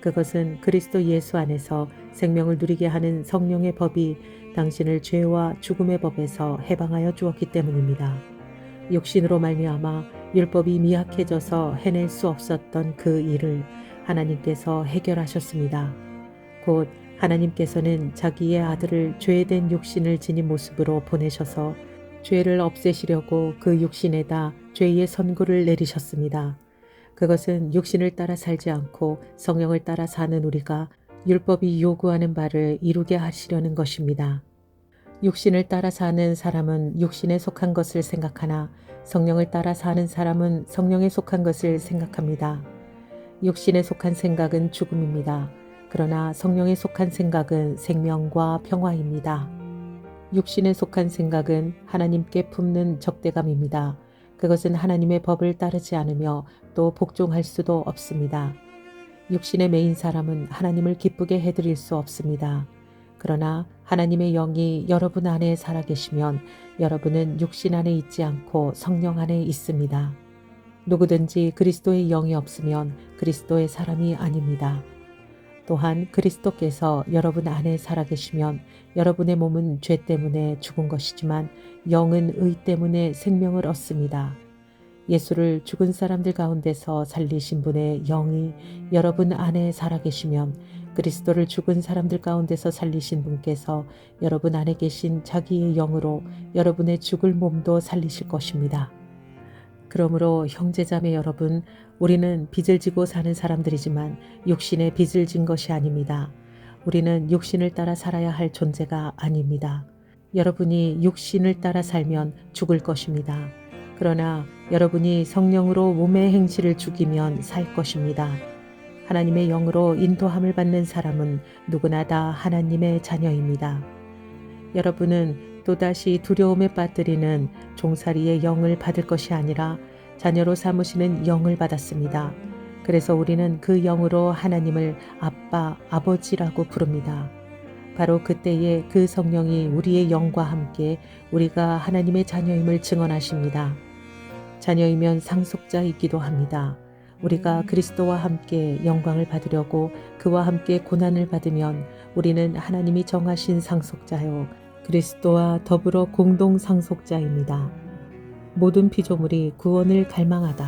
그것은 그리스도 예수 안에서 생명을 누리게 하는 성령의 법이 당신을 죄와 죽음의 법에서 해방하여 주었기 때문입니다. 육신으로 말미암아 율법이 미약해져서 해낼 수 없었던 그 일을 하나님께서 해결하셨습니다. 곧 하나님께서는 자기의 아들을 죄된 육신을 지닌 모습으로 보내셔서 죄를 없애시려고 그 육신에다 죄의 선고를 내리셨습니다. 그것은 육신을 따라 살지 않고 성령을 따라 사는 우리가 율법이 요구하는 바를 이루게 하시려는 것입니다. 육신을 따라 사는 사람은 육신에 속한 것을 생각하나 성령을 따라 사는 사람은 성령에 속한 것을 생각합니다. 육신에 속한 생각은 죽음입니다. 그러나 성령에 속한 생각은 생명과 평화입니다. 육신에 속한 생각은 하나님께 품는 적대감입니다. 그것은 하나님의 법을 따르지 않으며 또 복종할 수도 없습니다. 육신에 매인 사람은 하나님을 기쁘게 해드릴 수 없습니다. 그러나 하나님의 영이 여러분 안에 살아계시면 여러분은 육신 안에 있지 않고 성령 안에 있습니다. 누구든지 그리스도의 영이 없으면 그리스도의 사람이 아닙니다. 또한 그리스도께서 여러분 안에 살아계시면 여러분의 몸은 죄 때문에 죽은 것이지만 영은 의 때문에 생명을 얻습니다. 예수를 죽은 사람들 가운데서 살리신 분의 영이 여러분 안에 살아계시면 그리스도를 죽은 사람들 가운데서 살리신 분께서 여러분 안에 계신 자기의 영으로 여러분의 죽을 몸도 살리실 것입니다. 그러므로 형제자매 여러분, 우리는 빚을 지고 사는 사람들이지만 육신의 빚을 진 것이 아닙니다. 우리는 육신을 따라 살아야 할 존재가 아닙니다. 여러분이 육신을 따라 살면 죽을 것입니다. 그러나 여러분이 성령으로 몸의 행실을 죽이면 살 것입니다. 하나님의 영으로 인도함을 받는 사람은 누구나 다 하나님의 자녀입니다. 여러분은 또다시 두려움에 빠뜨리는 종살이의 영을 받을 것이 아니라 자녀로 삼으시는 영을 받았습니다. 그래서 우리는 그 영으로 하나님을 아빠, 아버지라고 부릅니다. 바로 그때에 그 성령이 우리의 영과 함께 우리가 하나님의 자녀임을 증언하십니다. 자녀이면 상속자이기도 합니다. 우리가 그리스도와 함께 영광을 받으려고 그와 함께 고난을 받으면 우리는 하나님이 정하신 상속자요 그리스도와 더불어 공동 상속자입니다. 모든 피조물이 구원을 갈망하다.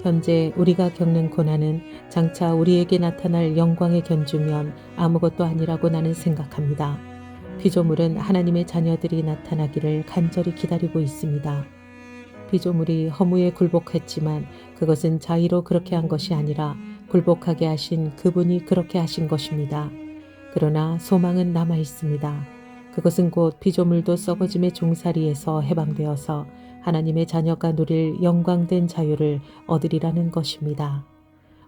현재 우리가 겪는 고난은 장차 우리에게 나타날 영광에 견주면 아무것도 아니라고 나는 생각합니다. 피조물은 하나님의 자녀들이 나타나기를 간절히 기다리고 있습니다. 피조물이 허무에 굴복했지만 그것은 자의로 그렇게 한 것이 아니라 굴복하게 하신 그분이 그렇게 하신 것입니다. 그러나 소망은 남아 있습니다. 그것은 곧 피조물도 썩어짐의 종살이에서 해방되어서 하나님의 자녀가 누릴 영광된 자유를 얻으리라는 것입니다.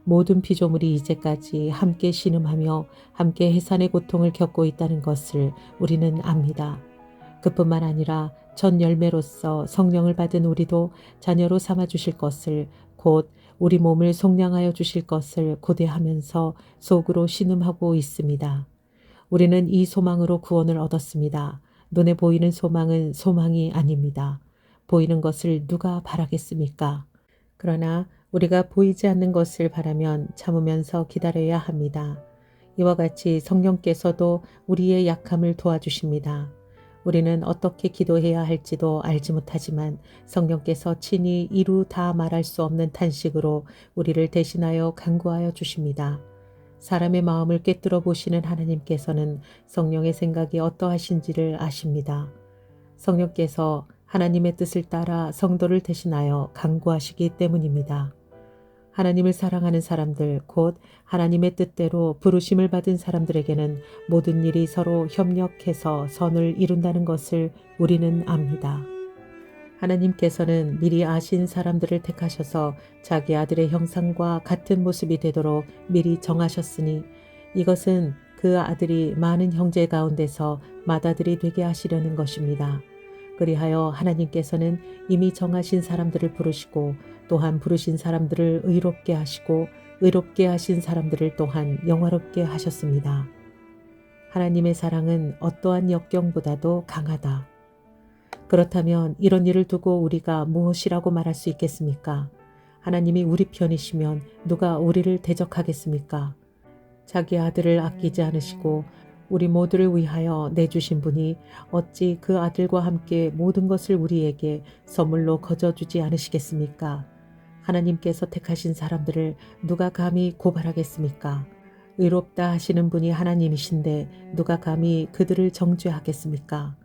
모든 피조물이 이제까지 함께 신음하며 함께 해산의 고통을 겪고 있다는 것을 우리는 압니다. 그뿐만 아니라 첫 열매로서 성령을 받은 우리도 자녀로 삼아 주실 것을 곧 우리 몸을 속량하여 주실 것을 고대하면서 속으로 신음하고 있습니다. 우리는 이 소망으로 구원을 얻었습니다. 눈에 보이는 소망은 소망이 아닙니다. 보이는 것을 누가 바라겠습니까? 그러나 우리가 보이지 않는 것을 바라면 참으면서 기다려야 합니다. 이와 같이 성령께서도 우리의 약함을 도와주십니다. 우리는 어떻게 기도해야 할지도 알지 못하지만 성령께서 친히 이루 다 말할 수 없는 탄식으로 우리를 대신하여 간구하여 주십니다. 사람의 마음을 꿰뚫어 보시는 하나님께서는 성령의 생각이 어떠하신지를 아십니다. 성령께서 하나님의 뜻을 따라 성도를 대신하여 간구하시기 때문입니다. 하나님을 사랑하는 사람들, 곧 하나님의 뜻대로 부르심을 받은 사람들에게는 모든 일이 서로 협력해서 선을 이룬다는 것을 우리는 압니다. 하나님께서는 미리 아신 사람들을 택하셔서 자기 아들의 형상과 같은 모습이 되도록 미리 정하셨으니 이것은 그 아들이 많은 형제 가운데서 맏아들이 되게 하시려는 것입니다. 그리하여 하나님께서는 이미 정하신 사람들을 부르시고 또한 부르신 사람들을 의롭게 하시고 의롭게 하신 사람들을 또한 영화롭게 하셨습니다. 하나님의 사랑은 어떠한 역경보다도 강하다. 그렇다면 이런 일을 두고 우리가 무엇이라고 말할 수 있겠습니까? 하나님이 우리 편이시면 누가 우리를 대적하겠습니까? 자기 아들을 아끼지 않으시고 우리 모두를 위하여 내주신 분이 어찌 그 아들과 함께 모든 것을 우리에게 선물로 거저주지 않으시겠습니까? 하나님께서 택하신 사람들을 누가 감히 고발하겠습니까? 의롭다 하시는 분이 하나님이신데 누가 감히 그들을 정죄하겠습니까?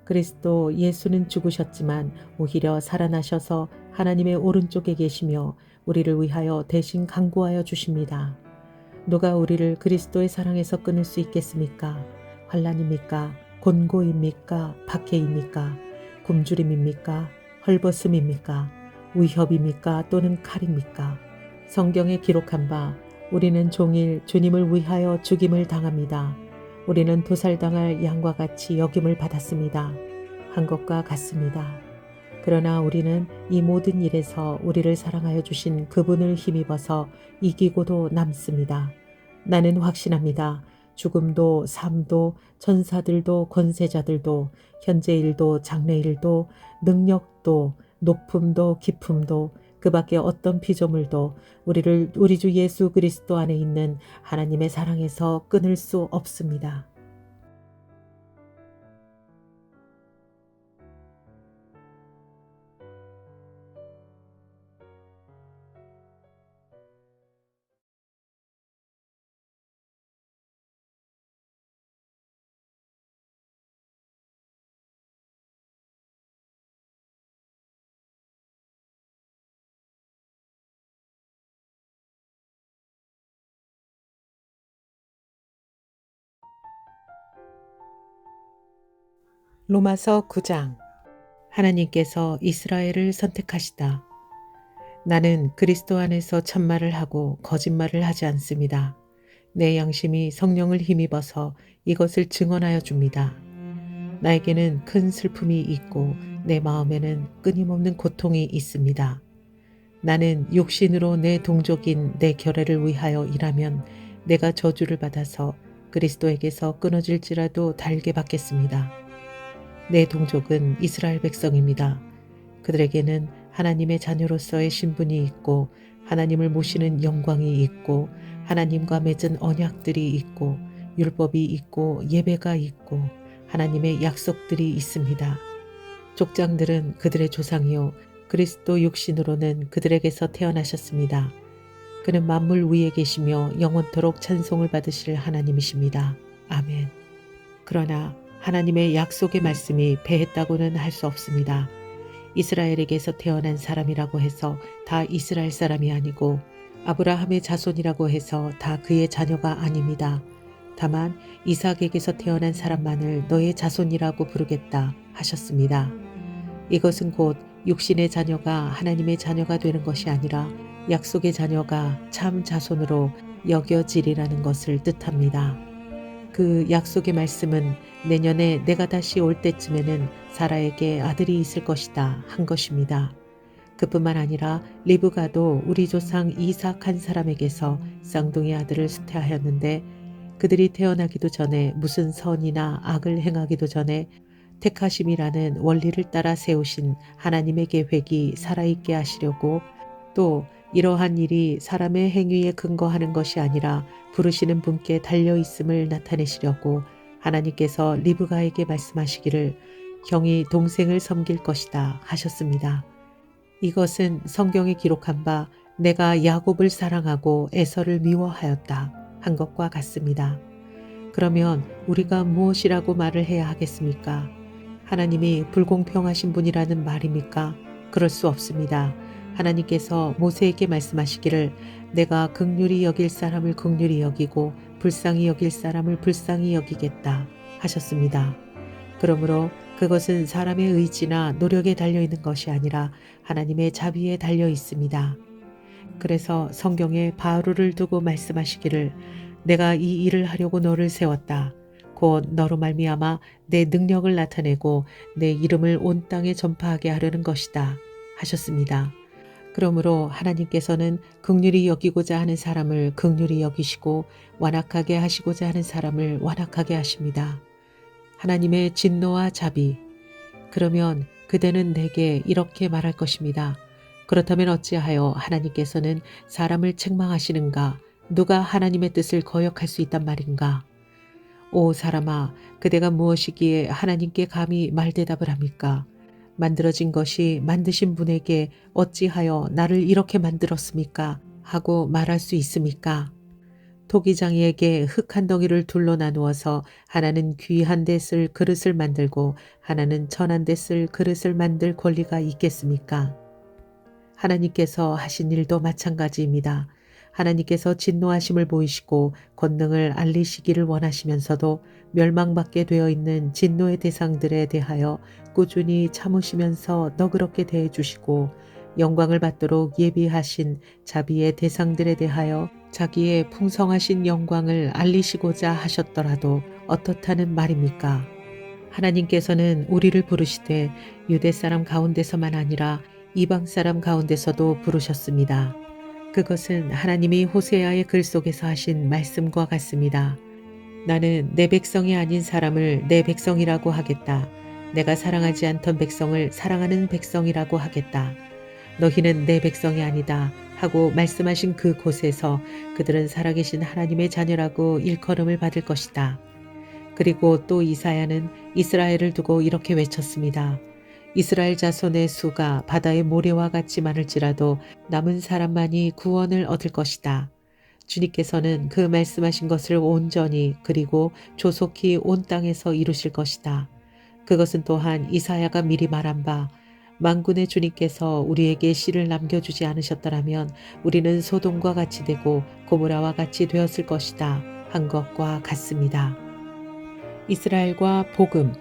그리스도 예수는 죽으셨지만 오히려 살아나셔서 하나님의 오른쪽에 계시며 우리를 위하여 대신 간구하여 주십니다. 누가 우리를 그리스도의 사랑에서 끊을 수 있겠습니까? 환난입니까? 곤고입니까? 박해입니까? 굶주림입니까? 헐벗음입니까? 위협입니까? 또는 칼입니까? 성경에 기록한 바 우리는 종일 주님을 위하여 죽임을 당합니다. 우리는 도살당할 양과 같이 여김을 받았습니다. 한 것과 같습니다. 그러나 우리는 이 모든 일에서 우리를 사랑하여 주신 그분을 힘입어서 이기고도 남습니다. 나는 확신합니다. 죽음도 삶도 천사들도 권세자들도 현재일도 장래일도 능력도 높음도 깊음도 그 밖에 어떤 피조물도 우리를 우리 주 예수 그리스도 안에 있는 하나님의 사랑에서 끊을 수 없습니다. 로마서 9장. 하나님께서 이스라엘을 선택하시다. 나는 그리스도 안에서 참말을 하고 거짓말을 하지 않습니다. 내 양심이 성령을 힘입어서 이것을 증언하여 줍니다. 나에게는 큰 슬픔이 있고 내 마음에는 끊임없는 고통이 있습니다. 나는 육신으로 내 동족인 내 결례를 위하여 일하면 내가 저주를 받아서 그리스도에게서 끊어질지라도 달게 받겠습니다. 내 동족은 이스라엘 백성입니다. 그들에게는 하나님의 자녀로서의 신분이 있고 하나님을 모시는 영광이 있고 하나님과 맺은 언약들이 있고 율법이 있고 예배가 있고 하나님의 약속들이 있습니다. 족장들은 그들의 조상이요 그리스도 육신으로는 그들에게서 태어나셨습니다. 그는 만물 위에 계시며 영원토록 찬송을 받으실 하나님이십니다. 아멘. 그러나 하나님의 약속의 말씀이 배했다고는 할 수 없습니다. 이스라엘에게서 태어난 사람이라고 해서 다 이스라엘 사람이 아니고 아브라함의 자손이라고 해서 다 그의 자녀가 아닙니다. 다만 이삭에게서 태어난 사람만을 너의 자손이라고 부르겠다 하셨습니다. 이것은 곧 육신의 자녀가 하나님의 자녀가 되는 것이 아니라 약속의 자녀가 참 자손으로 여겨지리라는 것을 뜻합니다. 그 약속의 말씀은 내년에 내가 다시 올 때쯤에는 사라에게 아들이 있을 것이다 한 것입니다. 그뿐만 아니라 리브가도 우리 조상 이삭 한 사람에게서 쌍둥이 아들을 수태하였는데 그들이 태어나기도 전에 무슨 선이나 악을 행하기도 전에 택하심이라는 원리를 따라 세우신 하나님의 계획이 살아있게 하시려고 또 이러한 일이 사람의 행위에 근거하는 것이 아니라 부르시는 분께 달려있음을 나타내시려고 하나님께서 리브가에게 말씀하시기를 형이 동생을 섬길 것이다 하셨습니다. 이것은 성경에 기록한 바 내가 야곱을 사랑하고 에서를 미워하였다 한 것과 같습니다. 그러면 우리가 무엇이라고 말을 해야 하겠습니까? 하나님이 불공평하신 분이라는 말입니까? 그럴 수 없습니다. 하나님께서 모세에게 말씀하시기를 내가 긍휼히 여길 사람을 긍휼히 여기고 불쌍히 여길 사람을 불쌍히 여기겠다 하셨습니다. 그러므로 그것은 사람의 의지나 노력에 달려있는 것이 아니라 하나님의 자비에 달려 있습니다. 그래서 성경에 바울을 두고 말씀하시기를 내가 이 일을 하려고 너를 세웠다. 곧 너로 말미암아 내 능력을 나타내고 내 이름을 온 땅에 전파하게 하려는 것이다 하셨습니다. 그러므로 하나님께서는 긍휼히 여기고자 하는 사람을 긍휼히 여기시고 완악하게 하시고자 하는 사람을 완악하게 하십니다. 하나님의 진노와 자비. 그러면 그대는 내게 이렇게 말할 것입니다. 그렇다면 어찌하여 하나님께서는 사람을 책망하시는가? 누가 하나님의 뜻을 거역할 수 있단 말인가? 오 사람아, 그대가 무엇이기에 하나님께 감히 말대답을 합니까? 만들어진 것이 만드신 분에게 어찌하여 나를 이렇게 만들었습니까? 하고 말할 수 있습니까? 토기장이에게 흙 한 덩이를 둘로 나누어서 하나는 귀한 데 쓸 그릇을 만들고 하나는 천한 데 쓸 그릇을 만들 권리가 있겠습니까? 하나님께서 하신 일도 마찬가지입니다. 하나님께서 진노하심을 보이시고 권능을 알리시기를 원하시면서도 멸망받게 되어 있는 진노의 대상들에 대하여 꾸준히 참으시면서 너그럽게 대해 주시고 영광을 받도록 예비하신 자비의 대상들에 대하여 자기의 풍성하신 영광을 알리시고자 하셨더라도 어떻다는 말입니까? 하나님께서는 우리를 부르시되 유대 사람 가운데서만 아니라 이방 사람 가운데서도 부르셨습니다. 그것은 하나님이 호세아의 글 속에서 하신 말씀과 같습니다. 나는 내 백성이 아닌 사람을 내 백성이라고 하겠다. 내가 사랑하지 않던 백성을 사랑하는 백성이라고 하겠다. 너희는 내 백성이 아니다 하고 말씀하신 그 곳에서 그들은 살아계신 하나님의 자녀라고 일컬음을 받을 것이다. 그리고 또 이사야는 이스라엘을 두고 이렇게 외쳤습니다. 이스라엘 자손의 수가 바다의 모래와 같이 많을지라도 남은 사람만이 구원을 얻을 것이다. 주님께서는 그 말씀하신 것을 온전히 그리고 조속히 온 땅에서 이루실 것이다. 그것은 또한 이사야가 미리 말한 바 만군의 주님께서 우리에게 씨를 남겨주지 않으셨더라면 우리는 소돔과 같이 되고 고모라와 같이 되었을 것이다 한 것과 같습니다. 이스라엘과 복음.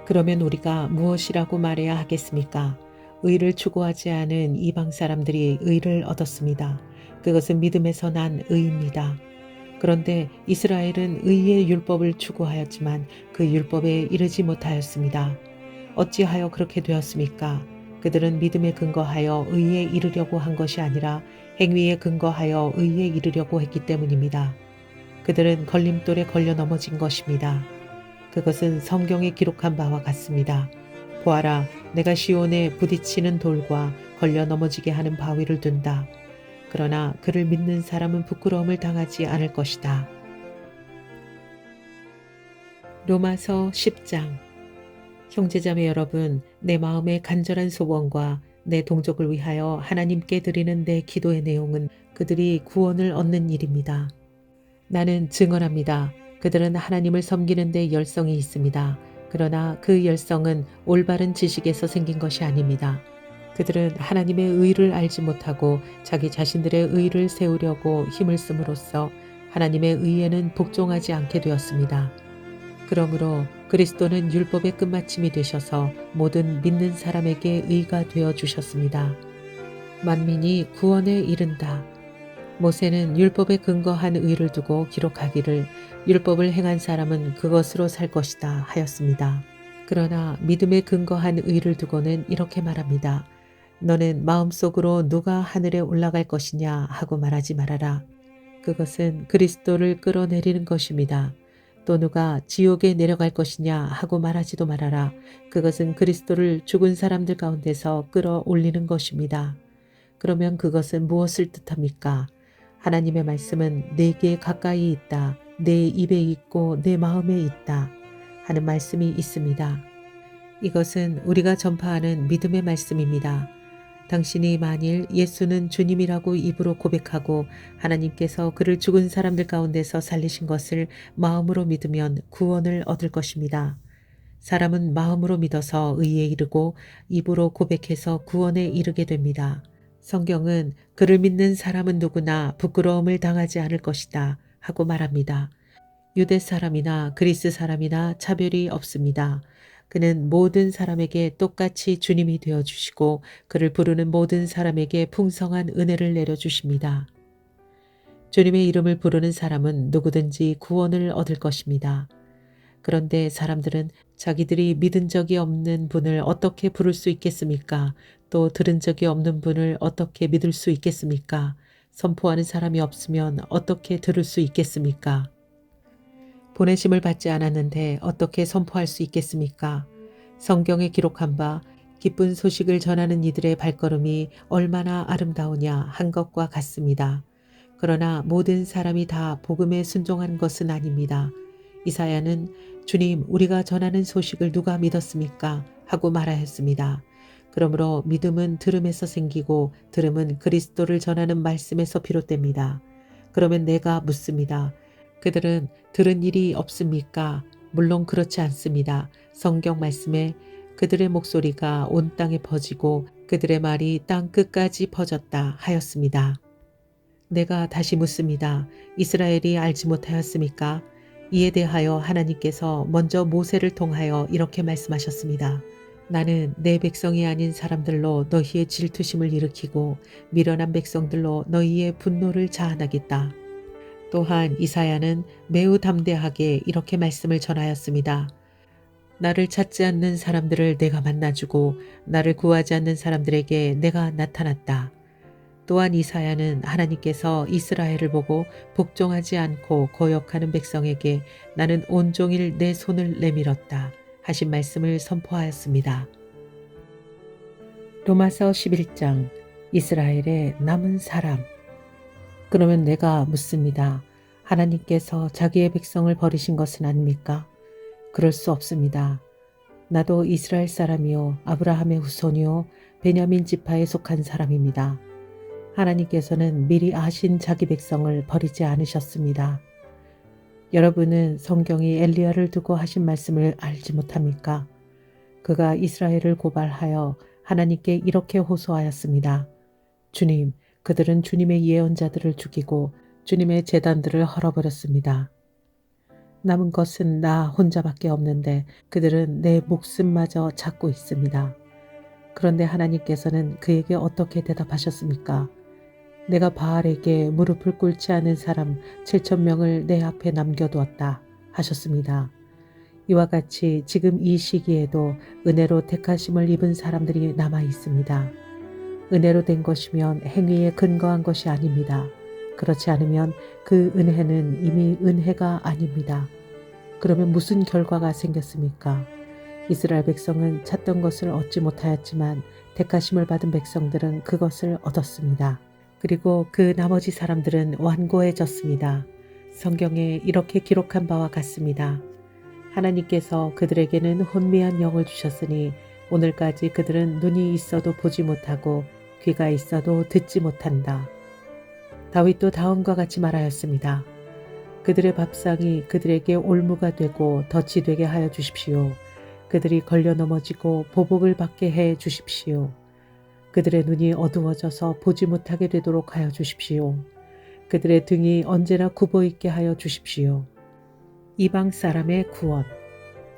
그러면 우리가 무엇이라고 말해야 하겠습니까? 의를 추구하지 않은 이방 사람들이 의를 얻었습니다. 그것은 믿음에서 난 의입니다. 그런데 이스라엘은 의의 율법을 추구하였지만 그 율법에 이르지 못하였습니다. 어찌하여 그렇게 되었습니까? 그들은 믿음에 근거하여 의에 이르려고 한 것이 아니라 행위에 근거하여 의에 이르려고 했기 때문입니다. 그들은 걸림돌에 걸려 넘어진 것입니다. 그것은 성경에 기록한 바와 같습니다. 보아라, 내가 시온에 부딪히는 돌과 걸려 넘어지게 하는 바위를 둔다. 그러나 그를 믿는 사람은 부끄러움을 당하지 않을 것이다. 로마서 10장. 형제자매 여러분, 내 마음의 간절한 소원과 내 동족을 위하여 하나님께 드리는 내 기도의 내용은 그들이 구원을 얻는 일입니다. 나는 증언합니다. 그들은 하나님을 섬기는 데 열성이 있습니다. 그러나 그 열성은 올바른 지식에서 생긴 것이 아닙니다. 그들은 하나님의 의를 알지 못하고 자기 자신들의 의를 세우려고 힘을 씀으로써 하나님의 의에는 복종하지 않게 되었습니다. 그러므로 그리스도는 율법의 끝마침이 되셔서 모든 믿는 사람에게 의가 되어 주셨습니다. 만민이 구원에 이른다. 모세는 율법에 근거한 의를 두고 기록하기를 율법을 행한 사람은 그것으로 살 것이다 하였습니다. 그러나 믿음에 근거한 의를 두고는 이렇게 말합니다. 너는 마음속으로 누가 하늘에 올라갈 것이냐 하고 말하지 말아라. 그것은 그리스도를 끌어내리는 것입니다. 또 누가 지옥에 내려갈 것이냐 하고 말하지도 말아라. 그것은 그리스도를 죽은 사람들 가운데서 끌어올리는 것입니다. 그러면 그것은 무엇을 뜻합니까? 하나님의 말씀은 내게 가까이 있다. 내 입에 있고 내 마음에 있다. 하는 말씀이 있습니다. 이것은 우리가 전파하는 믿음의 말씀입니다. 당신이 만일 예수는 주님이라고 입으로 고백하고 하나님께서 그를 죽은 사람들 가운데서 살리신 것을 마음으로 믿으면 구원을 얻을 것입니다. 사람은 마음으로 믿어서 의에 이르고 입으로 고백해서 구원에 이르게 됩니다. 성경은 그를 믿는 사람은 누구나 부끄러움을 당하지 않을 것이다 하고 말합니다. 유대 사람이나 그리스 사람이나 차별이 없습니다. 그는 모든 사람에게 똑같이 주님이 되어주시고 그를 부르는 모든 사람에게 풍성한 은혜를 내려주십니다. 주님의 이름을 부르는 사람은 누구든지 구원을 얻을 것입니다. 그런데 사람들은 자기들이 믿은 적이 없는 분을 어떻게 부를 수 있겠습니까? 또 들은 적이 없는 분을 어떻게 믿을 수 있겠습니까? 선포하는 사람이 없으면 어떻게 들을 수 있겠습니까? 보내심을 받지 않았는데 어떻게 선포할 수 있겠습니까? 성경에 기록한 바 기쁜 소식을 전하는 이들의 발걸음이 얼마나 아름다우냐 한 것과 같습니다. 그러나 모든 사람이 다 복음에 순종한 것은 아닙니다. 이사야는 주님, 우리가 전하는 소식을 누가 믿었습니까? 하고 말하였습니다. 그러므로 믿음은 들음에서 생기고 들음은 그리스도를 전하는 말씀에서 비롯됩니다. 그러면 내가 묻습니다. 그들은 들은 일이 없습니까? 물론 그렇지 않습니다. 성경 말씀에 그들의 목소리가 온 땅에 퍼지고 그들의 말이 땅 끝까지 퍼졌다 하였습니다. 내가 다시 묻습니다. 이스라엘이 알지 못하였습니까? 이에 대하여 하나님께서 먼저 모세를 통하여 이렇게 말씀하셨습니다. 나는 내 백성이 아닌 사람들로 너희의 질투심을 일으키고 미련한 백성들로 너희의 분노를 자아나겠다. 또한 이사야는 매우 담대하게 이렇게 말씀을 전하였습니다. 나를 찾지 않는 사람들을 내가 만나주고 나를 구하지 않는 사람들에게 내가 나타났다. 또한 이사야는 하나님께서 이스라엘을 보고 복종하지 않고 거역하는 백성에게 나는 온종일 내 손을 내밀었다 하신 말씀을 선포하였습니다. 로마서 11장 이스라엘의 남은 사람. 그러면 내가 묻습니다. 하나님께서 자기의 백성을 버리신 것은 아닙니까? 그럴 수 없습니다. 나도 이스라엘 사람이요 아브라함의 후손이요 베냐민 지파에 속한 사람입니다. 하나님께서는 미리 아신 자기 백성을 버리지 않으셨습니다. 여러분은 성경이 엘리야를 두고 하신 말씀을 알지 못합니까? 그가 이스라엘을 고발하여 하나님께 이렇게 호소하였습니다. 주님, 그들은 주님의 예언자들을 죽이고 주님의 제단들을 헐어버렸습니다. 남은 것은 나 혼자밖에 없는데 그들은 내 목숨마저 찾고 있습니다. 그런데 하나님께서는 그에게 어떻게 대답하셨습니까? 내가 바알에게 무릎을 꿇지 않은 사람 7,000명을 내 앞에 남겨두었다 하셨습니다. 이와 같이 지금 이 시기에도 은혜로 택하심을 입은 사람들이 남아 있습니다. 은혜로 된 것이면 행위에 근거한 것이 아닙니다. 그렇지 않으면 그 은혜는 이미 은혜가 아닙니다. 그러면 무슨 결과가 생겼습니까? 이스라엘 백성은 찾던 것을 얻지 못하였지만 택하심을 받은 백성들은 그것을 얻었습니다. 그리고 그 나머지 사람들은 완고해졌습니다. 성경에 이렇게 기록한 바와 같습니다. 하나님께서 그들에게는 혼미한 영을 주셨으니 오늘까지 그들은 눈이 있어도 보지 못하고 귀가 있어도 듣지 못한다. 다윗도 다음과 같이 말하였습니다. 그들의 밥상이 그들에게 올무가 되고 덫이 되게 하여 주십시오. 그들이 걸려 넘어지고 보복을 받게 해 주십시오. 그들의 눈이 어두워져서 보지 못하게 되도록 하여 주십시오. 그들의 등이 언제나 굽어 있게 하여 주십시오. 이방 사람의 구원.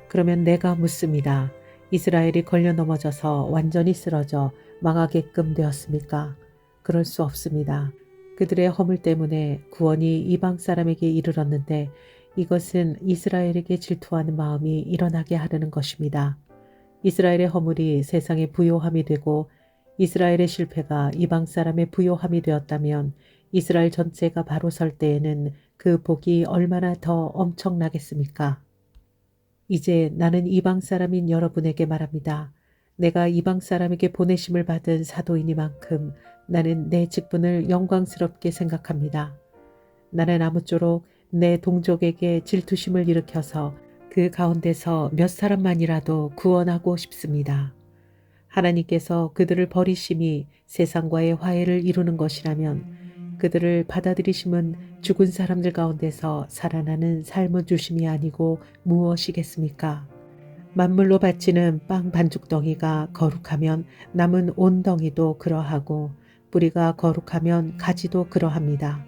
그러면 내가 묻습니다. 이스라엘이 걸려 넘어져서 완전히 쓰러져 망하게끔 되었습니까? 그럴 수 없습니다. 그들의 허물 때문에 구원이 이방 사람에게 이르렀는데 이것은 이스라엘에게 질투하는 마음이 일어나게 하려는 것입니다. 이스라엘의 허물이 세상의 부요함이 되고 이스라엘의 실패가 이방 사람의 부요함이 되었다면 이스라엘 전체가 바로 설 때에는 그 복이 얼마나 더 엄청나겠습니까? 이제 나는 이방 사람인 여러분에게 말합니다. 내가 이방 사람에게 보내심을 받은 사도이니만큼 나는 내 직분을 영광스럽게 생각합니다. 나는 아무쪼록 내 동족에게 질투심을 일으켜서 그 가운데서 몇 사람만이라도 구원하고 싶습니다. 하나님께서 그들을 버리심이 세상과의 화해를 이루는 것이라면 그들을 받아들이심은 죽은 사람들 가운데서 살아나는 삶을 주심이 아니고 무엇이겠습니까? 만물로 바치는 빵 반죽덩이가 거룩하면 남은 온 덩이도 그러하고 뿌리가 거룩하면 가지도 그러합니다.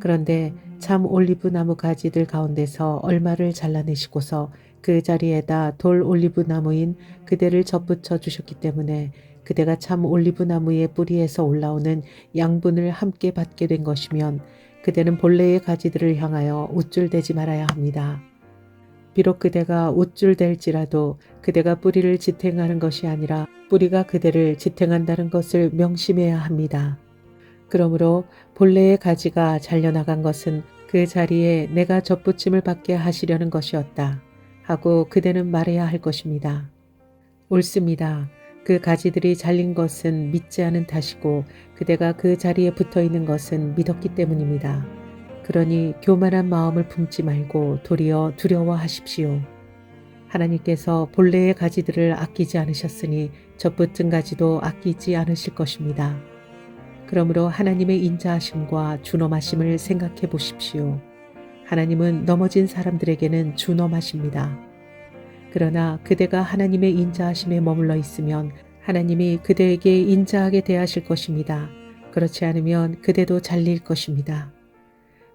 그런데 참 올리브 나무 가지들 가운데서 얼마를 잘라내시고서 그 자리에다 돌 올리브 나무인 그대를 접붙여 주셨기 때문에 그대가 참 올리브 나무의 뿌리에서 올라오는 양분을 함께 받게 된 것이면 그대는 본래의 가지들을 향하여 우쭐대지 말아야 합니다. 비록 그대가 우쭐댈지라도 그대가 뿌리를 지탱하는 것이 아니라 뿌리가 그대를 지탱한다는 것을 명심해야 합니다. 그러므로 본래의 가지가 잘려나간 것은 그 자리에 내가 접붙임을 받게 하시려는 것이었다 하고 그대는 말해야 할 것입니다. 옳습니다. 그 가지들이 잘린 것은 믿지 않은 탓이고 그대가 그 자리에 붙어 있는 것은 믿었기 때문입니다. 그러니 교만한 마음을 품지 말고 도리어 두려워하십시오. 하나님께서 본래의 가지들을 아끼지 않으셨으니 접붙은 가지도 아끼지 않으실 것입니다. 그러므로 하나님의 인자하심과 준엄하심을 생각해 보십시오. 하나님은 넘어진 사람들에게는 준엄하십니다. 그러나 그대가 하나님의 인자하심에 머물러 있으면 하나님이 그대에게 인자하게 대하실 것입니다. 그렇지 않으면 그대도 잘릴 것입니다.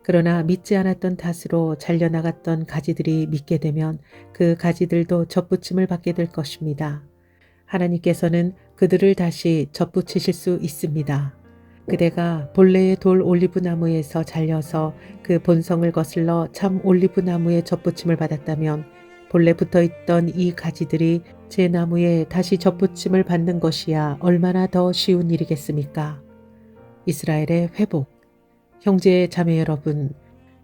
그러나 믿지 않았던 탓으로 잘려나갔던 가지들이 믿게 되면 그 가지들도 접붙임을 받게 될 것입니다. 하나님께서는 그들을 다시 접붙이실 수 있습니다. 그대가 본래의 돌 올리브 나무에서 잘려서 그 본성을 거슬러 참 올리브 나무에 접붙임을 받았다면 본래 붙어있던 이 가지들이 제 나무에 다시 접붙임을 받는 것이야 얼마나 더 쉬운 일이겠습니까? 이스라엘의 회복. 형제 자매 여러분,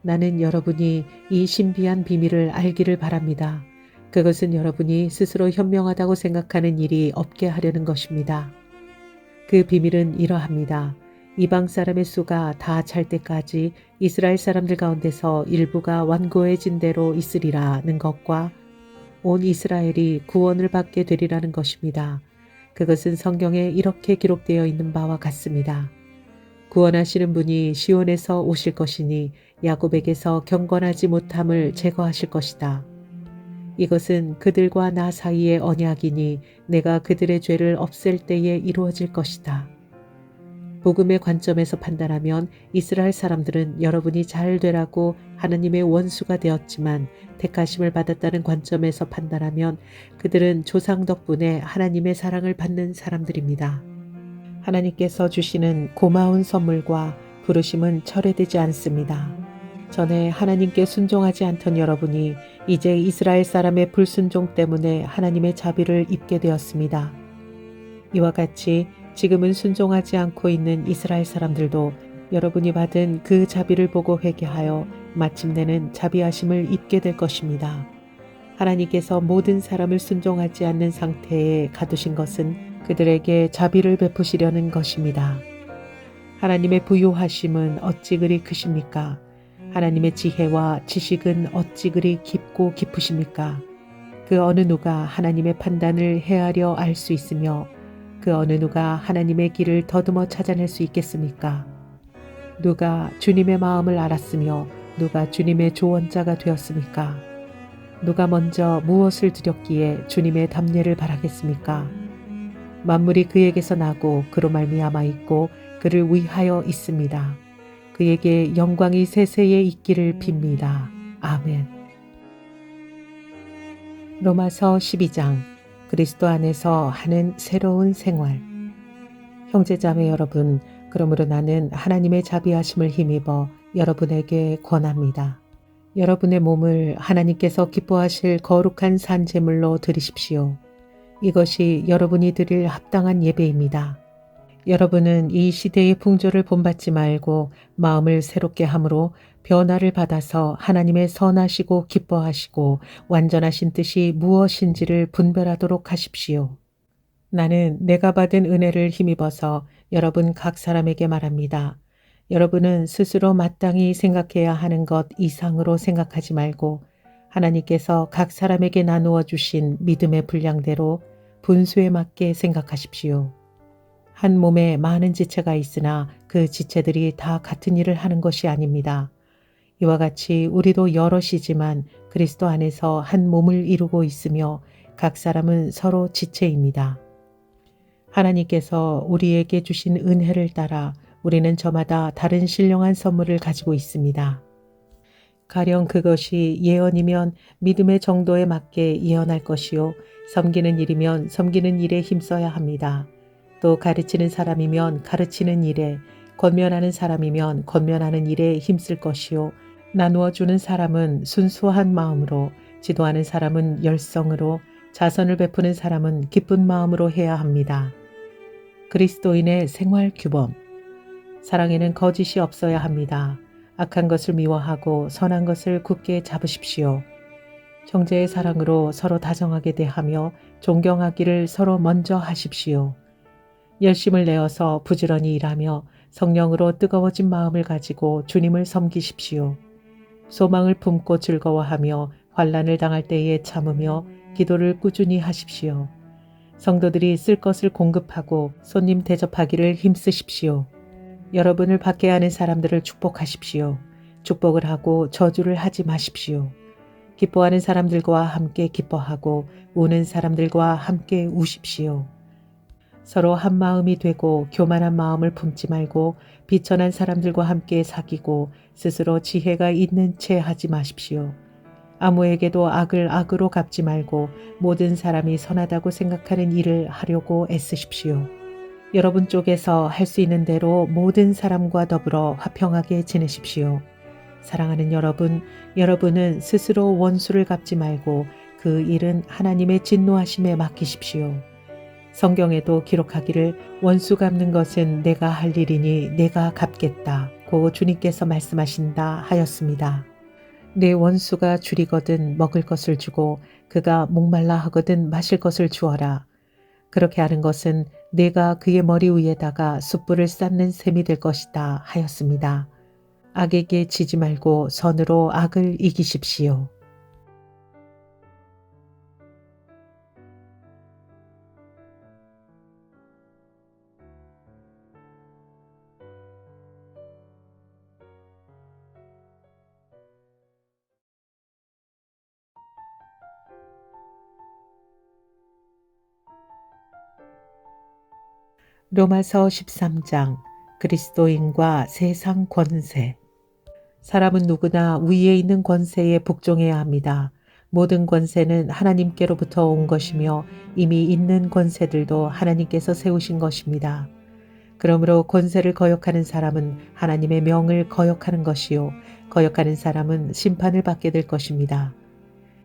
나는 여러분이 이 신비한 비밀을 알기를 바랍니다. 그것은 여러분이 스스로 현명하다고 생각하는 일이 없게 하려는 것입니다. 그 비밀은 이러합니다. 이방 사람의 수가 다 찰 때까지 이스라엘 사람들 가운데서 일부가 완고해진 대로 있으리라는 것과 온 이스라엘이 구원을 받게 되리라는 것입니다. 그것은 성경에 이렇게 기록되어 있는 바와 같습니다. 구원하시는 분이 시온에서 오실 것이니 야곱에게서 경건하지 못함을 제거하실 것이다. 이것은 그들과 나 사이의 언약이니 내가 그들의 죄를 없앨 때에 이루어질 것이다. 복음의 관점에서 판단하면 이스라엘 사람들은 여러분이 잘 되라고 하나님의 원수가 되었지만 택하심을 받았다는 관점에서 판단하면 그들은 조상 덕분에 하나님의 사랑을 받는 사람들입니다. 하나님께서 주시는 고마운 선물과 부르심은 철회되지 않습니다. 전에 하나님께 순종하지 않던 여러분이 이제 이스라엘 사람의 불순종 때문에 하나님의 자비를 입게 되었습니다. 이와 같이 지금은 순종하지 않고 있는 이스라엘 사람들도 여러분이 받은 그 자비를 보고 회개하여 마침내는 자비하심을 입게 될 것입니다. 하나님께서 모든 사람을 순종하지 않는 상태에 가두신 것은 그들에게 자비를 베푸시려는 것입니다. 하나님의 부요하심은 어찌 그리 크십니까? 하나님의 지혜와 지식은 어찌 그리 깊고 깊으십니까? 그 어느 누가 하나님의 판단을 헤아려 알 수 있으며 그 어느 누가 하나님의 길을 더듬어 찾아낼 수 있겠습니까? 누가 주님의 마음을 알았으며 누가 주님의 조언자가 되었습니까? 누가 먼저 무엇을 드렸기에 주님의 답례를 바라겠습니까? 만물이 그에게서 나고 그로 말미암아 있고 그를 위하여 있습니다. 그에게 영광이 세세에 있기를 빕니다. 아멘. 로마서 12장 그리스도 안에서 하는 새로운 생활. 형제자매 여러분, 그러므로 나는 하나님의 자비하심을 힘입어 여러분에게 권합니다. 여러분의 몸을 하나님께서 기뻐하실 거룩한 산제물로 드리십시오. 이것이 여러분이 드릴 합당한 예배입니다. 여러분은 이 시대의 풍조를 본받지 말고 마음을 새롭게 함으로 변화를 받아서 하나님의 선하시고 기뻐하시고 완전하신 뜻이 무엇인지를 분별하도록 하십시오. 나는 내가 받은 은혜를 힘입어서 여러분 각 사람에게 말합니다. 여러분은 스스로 마땅히 생각해야 하는 것 이상으로 생각하지 말고 하나님께서 각 사람에게 나누어 주신 믿음의 분량대로 분수에 맞게 생각하십시오. 한 몸에 많은 지체가 있으나 그 지체들이 다 같은 일을 하는 것이 아닙니다. 이와 같이 우리도 여럿이지만 그리스도 안에서 한 몸을 이루고 있으며 각 사람은 서로 지체입니다. 하나님께서 우리에게 주신 은혜를 따라 우리는 저마다 다른 신령한 선물을 가지고 있습니다. 가령 그것이 예언이면 믿음의 정도에 맞게 예언할 것이요 섬기는 일이면 섬기는 일에 힘써야 합니다. 또 가르치는 사람이면 가르치는 일에, 권면하는 사람이면 권면하는 일에 힘쓸 것이요 나누어 주는 사람은 순수한 마음으로, 지도하는 사람은 열성으로, 자선을 베푸는 사람은 기쁜 마음으로 해야 합니다. 그리스도인의 생활 규범. 사랑에는 거짓이 없어야 합니다. 악한 것을 미워하고 선한 것을 굳게 잡으십시오. 형제의 사랑으로 서로 다정하게 대하며 존경하기를 서로 먼저 하십시오. 열심을 내어서 부지런히 일하며 성령으로 뜨거워진 마음을 가지고 주님을 섬기십시오. 소망을 품고 즐거워하며 환난을 당할 때에 참으며 기도를 꾸준히 하십시오. 성도들이 쓸 것을 공급하고 손님 대접하기를 힘쓰십시오. 여러분을 받게 하는 사람들을 축복하십시오. 축복을 하고 저주를 하지 마십시오. 기뻐하는 사람들과 함께 기뻐하고 우는 사람들과 함께 우십시오. 서로 한 마음이 되고 교만한 마음을 품지 말고 비천한 사람들과 함께 사귀고 스스로 지혜가 있는 채 하지 마십시오. 아무에게도 악을 악으로 갚지 말고 모든 사람이 선하다고 생각하는 일을 하려고 애쓰십시오. 여러분 쪽에서 할 수 있는 대로 모든 사람과 더불어 화평하게 지내십시오. 사랑하는 여러분, 여러분은 스스로 원수를 갚지 말고 그 일은 하나님의 진노하심에 맡기십시오. 성경에도 기록하기를 원수 갚는 것은 내가 할 일이니 내가 갚겠다 고 주님께서 말씀하신다 하였습니다. 내 원수가 줄이거든 먹을 것을 주고 그가 목말라 하거든 마실 것을 주어라. 그렇게 하는 것은 내가 그의 머리 위에다가 숯불을 쌓는 셈이 될 것이다 하였습니다. 악에게 지지 말고 선으로 악을 이기십시오. 로마서 13장 그리스도인과 세상 권세. 사람은 누구나 위에 있는 권세에 복종해야 합니다. 모든 권세는 하나님께로부터 온 것이며 이미 있는 권세들도 하나님께서 세우신 것입니다. 그러므로 권세를 거역하는 사람은 하나님의 명을 거역하는 것이요, 거역하는 사람은 심판을 받게 될 것입니다.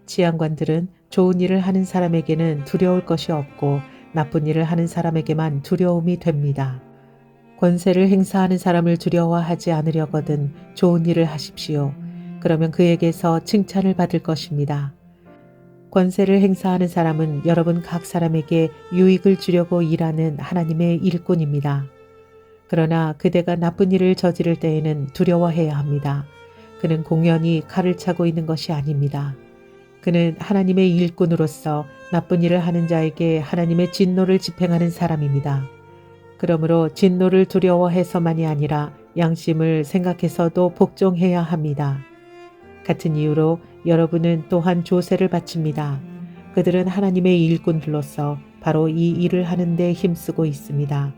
치안관들은 좋은 일을 하는 사람에게는 두려울 것이 없고 나쁜 일을 하는 사람에게만 두려움이 됩니다. 권세를 행사하는 사람을 두려워하지 않으려거든 좋은 일을 하십시오. 그러면 그에게서 칭찬을 받을 것입니다. 권세를 행사하는 사람은 여러분 각 사람에게 유익을 주려고 일하는 하나님의 일꾼입니다. 그러나 그대가 나쁜 일을 저지를 때에는 두려워해야 합니다. 그는 공연히 칼을 차고 있는 것이 아닙니다. 그는 하나님의 일꾼으로서 나쁜 일을 하는 자에게 하나님의 진노를 집행하는 사람입니다. 그러므로 진노를 두려워해서만이 아니라 양심을 생각해서도 복종해야 합니다. 같은 이유로 여러분은 또한 조세를 바칩니다. 그들은 하나님의 일꾼들로서 바로 이 일을 하는 데 힘쓰고 있습니다.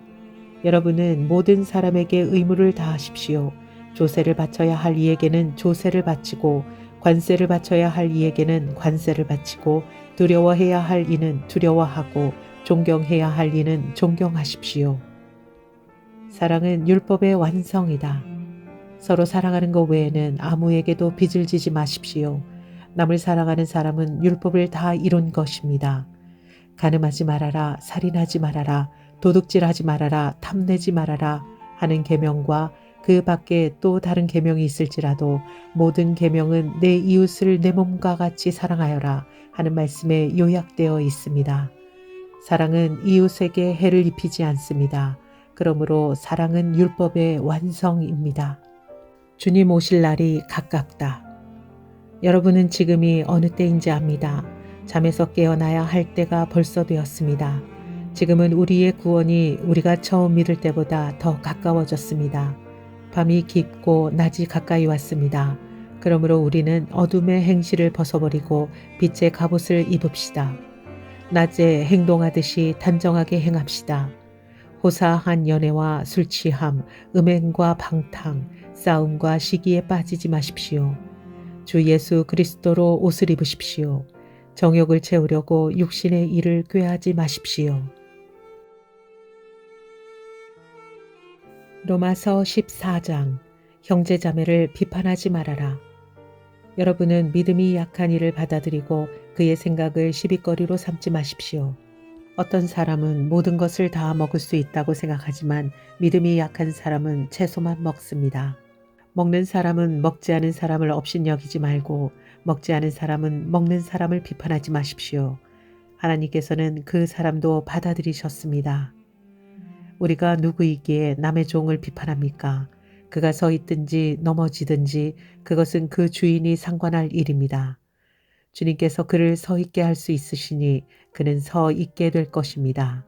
여러분은 모든 사람에게 의무를 다하십시오. 조세를 바쳐야 할 이에게는 조세를 바치고 관세를 바쳐야 할 이에게는 관세를 바치고 두려워해야 할 이는 두려워하고 존경해야 할 이는 존경하십시오. 사랑은 율법의 완성이다. 서로 사랑하는 것 외에는 아무에게도 빚을 지지 마십시오. 남을 사랑하는 사람은 율법을 다 이룬 것입니다. 간음하지 말아라, 살인하지 말아라, 도둑질하지 말아라, 탐내지 말아라 하는 계명과 그 밖에 또 다른 계명이 있을지라도 모든 계명은 내 이웃을 내 몸과 같이 사랑하여라 하는 말씀에 요약되어 있습니다. 사랑은 이웃에게 해를 입히지 않습니다. 그러므로 사랑은 율법의 완성입니다. 주님 오실 날이 가깝다. 여러분은 지금이 어느 때인지 압니다. 잠에서 깨어나야 할 때가 벌써 되었습니다. 지금은 우리의 구원이 우리가 처음 믿을 때보다 더 가까워졌습니다. 밤이 깊고 낮이 가까이 왔습니다. 그러므로 우리는 어둠의 행실을 벗어버리고 빛의 갑옷을 입읍시다. 낮에 행동하듯이 단정하게 행합시다. 호사한 연애와 술 취함, 음행과 방탕, 싸움과 시기에 빠지지 마십시오. 주 예수 그리스도로 옷을 입으십시오. 정욕을 채우려고 육신의 일을 꾀하지 마십시오. 로마서 14장 형제자매를 비판하지 말아라. 여러분은 믿음이 약한 이를 받아들이고 그의 생각을 시비거리로 삼지 마십시오. 어떤 사람은 모든 것을 다 먹을 수 있다고 생각하지만 믿음이 약한 사람은 채소만 먹습니다. 먹는 사람은 먹지 않은 사람을 업신여기지 말고 먹지 않은 사람은 먹는 사람을 비판하지 마십시오. 하나님께서는 그 사람도 받아들이셨습니다. 우리가 누구이기에 남의 종을 비판합니까? 그가 서 있든지 넘어지든지 그것은 그 주인이 상관할 일입니다. 주님께서 그를 서 있게 할 수 있으시니 그는 서 있게 될 것입니다.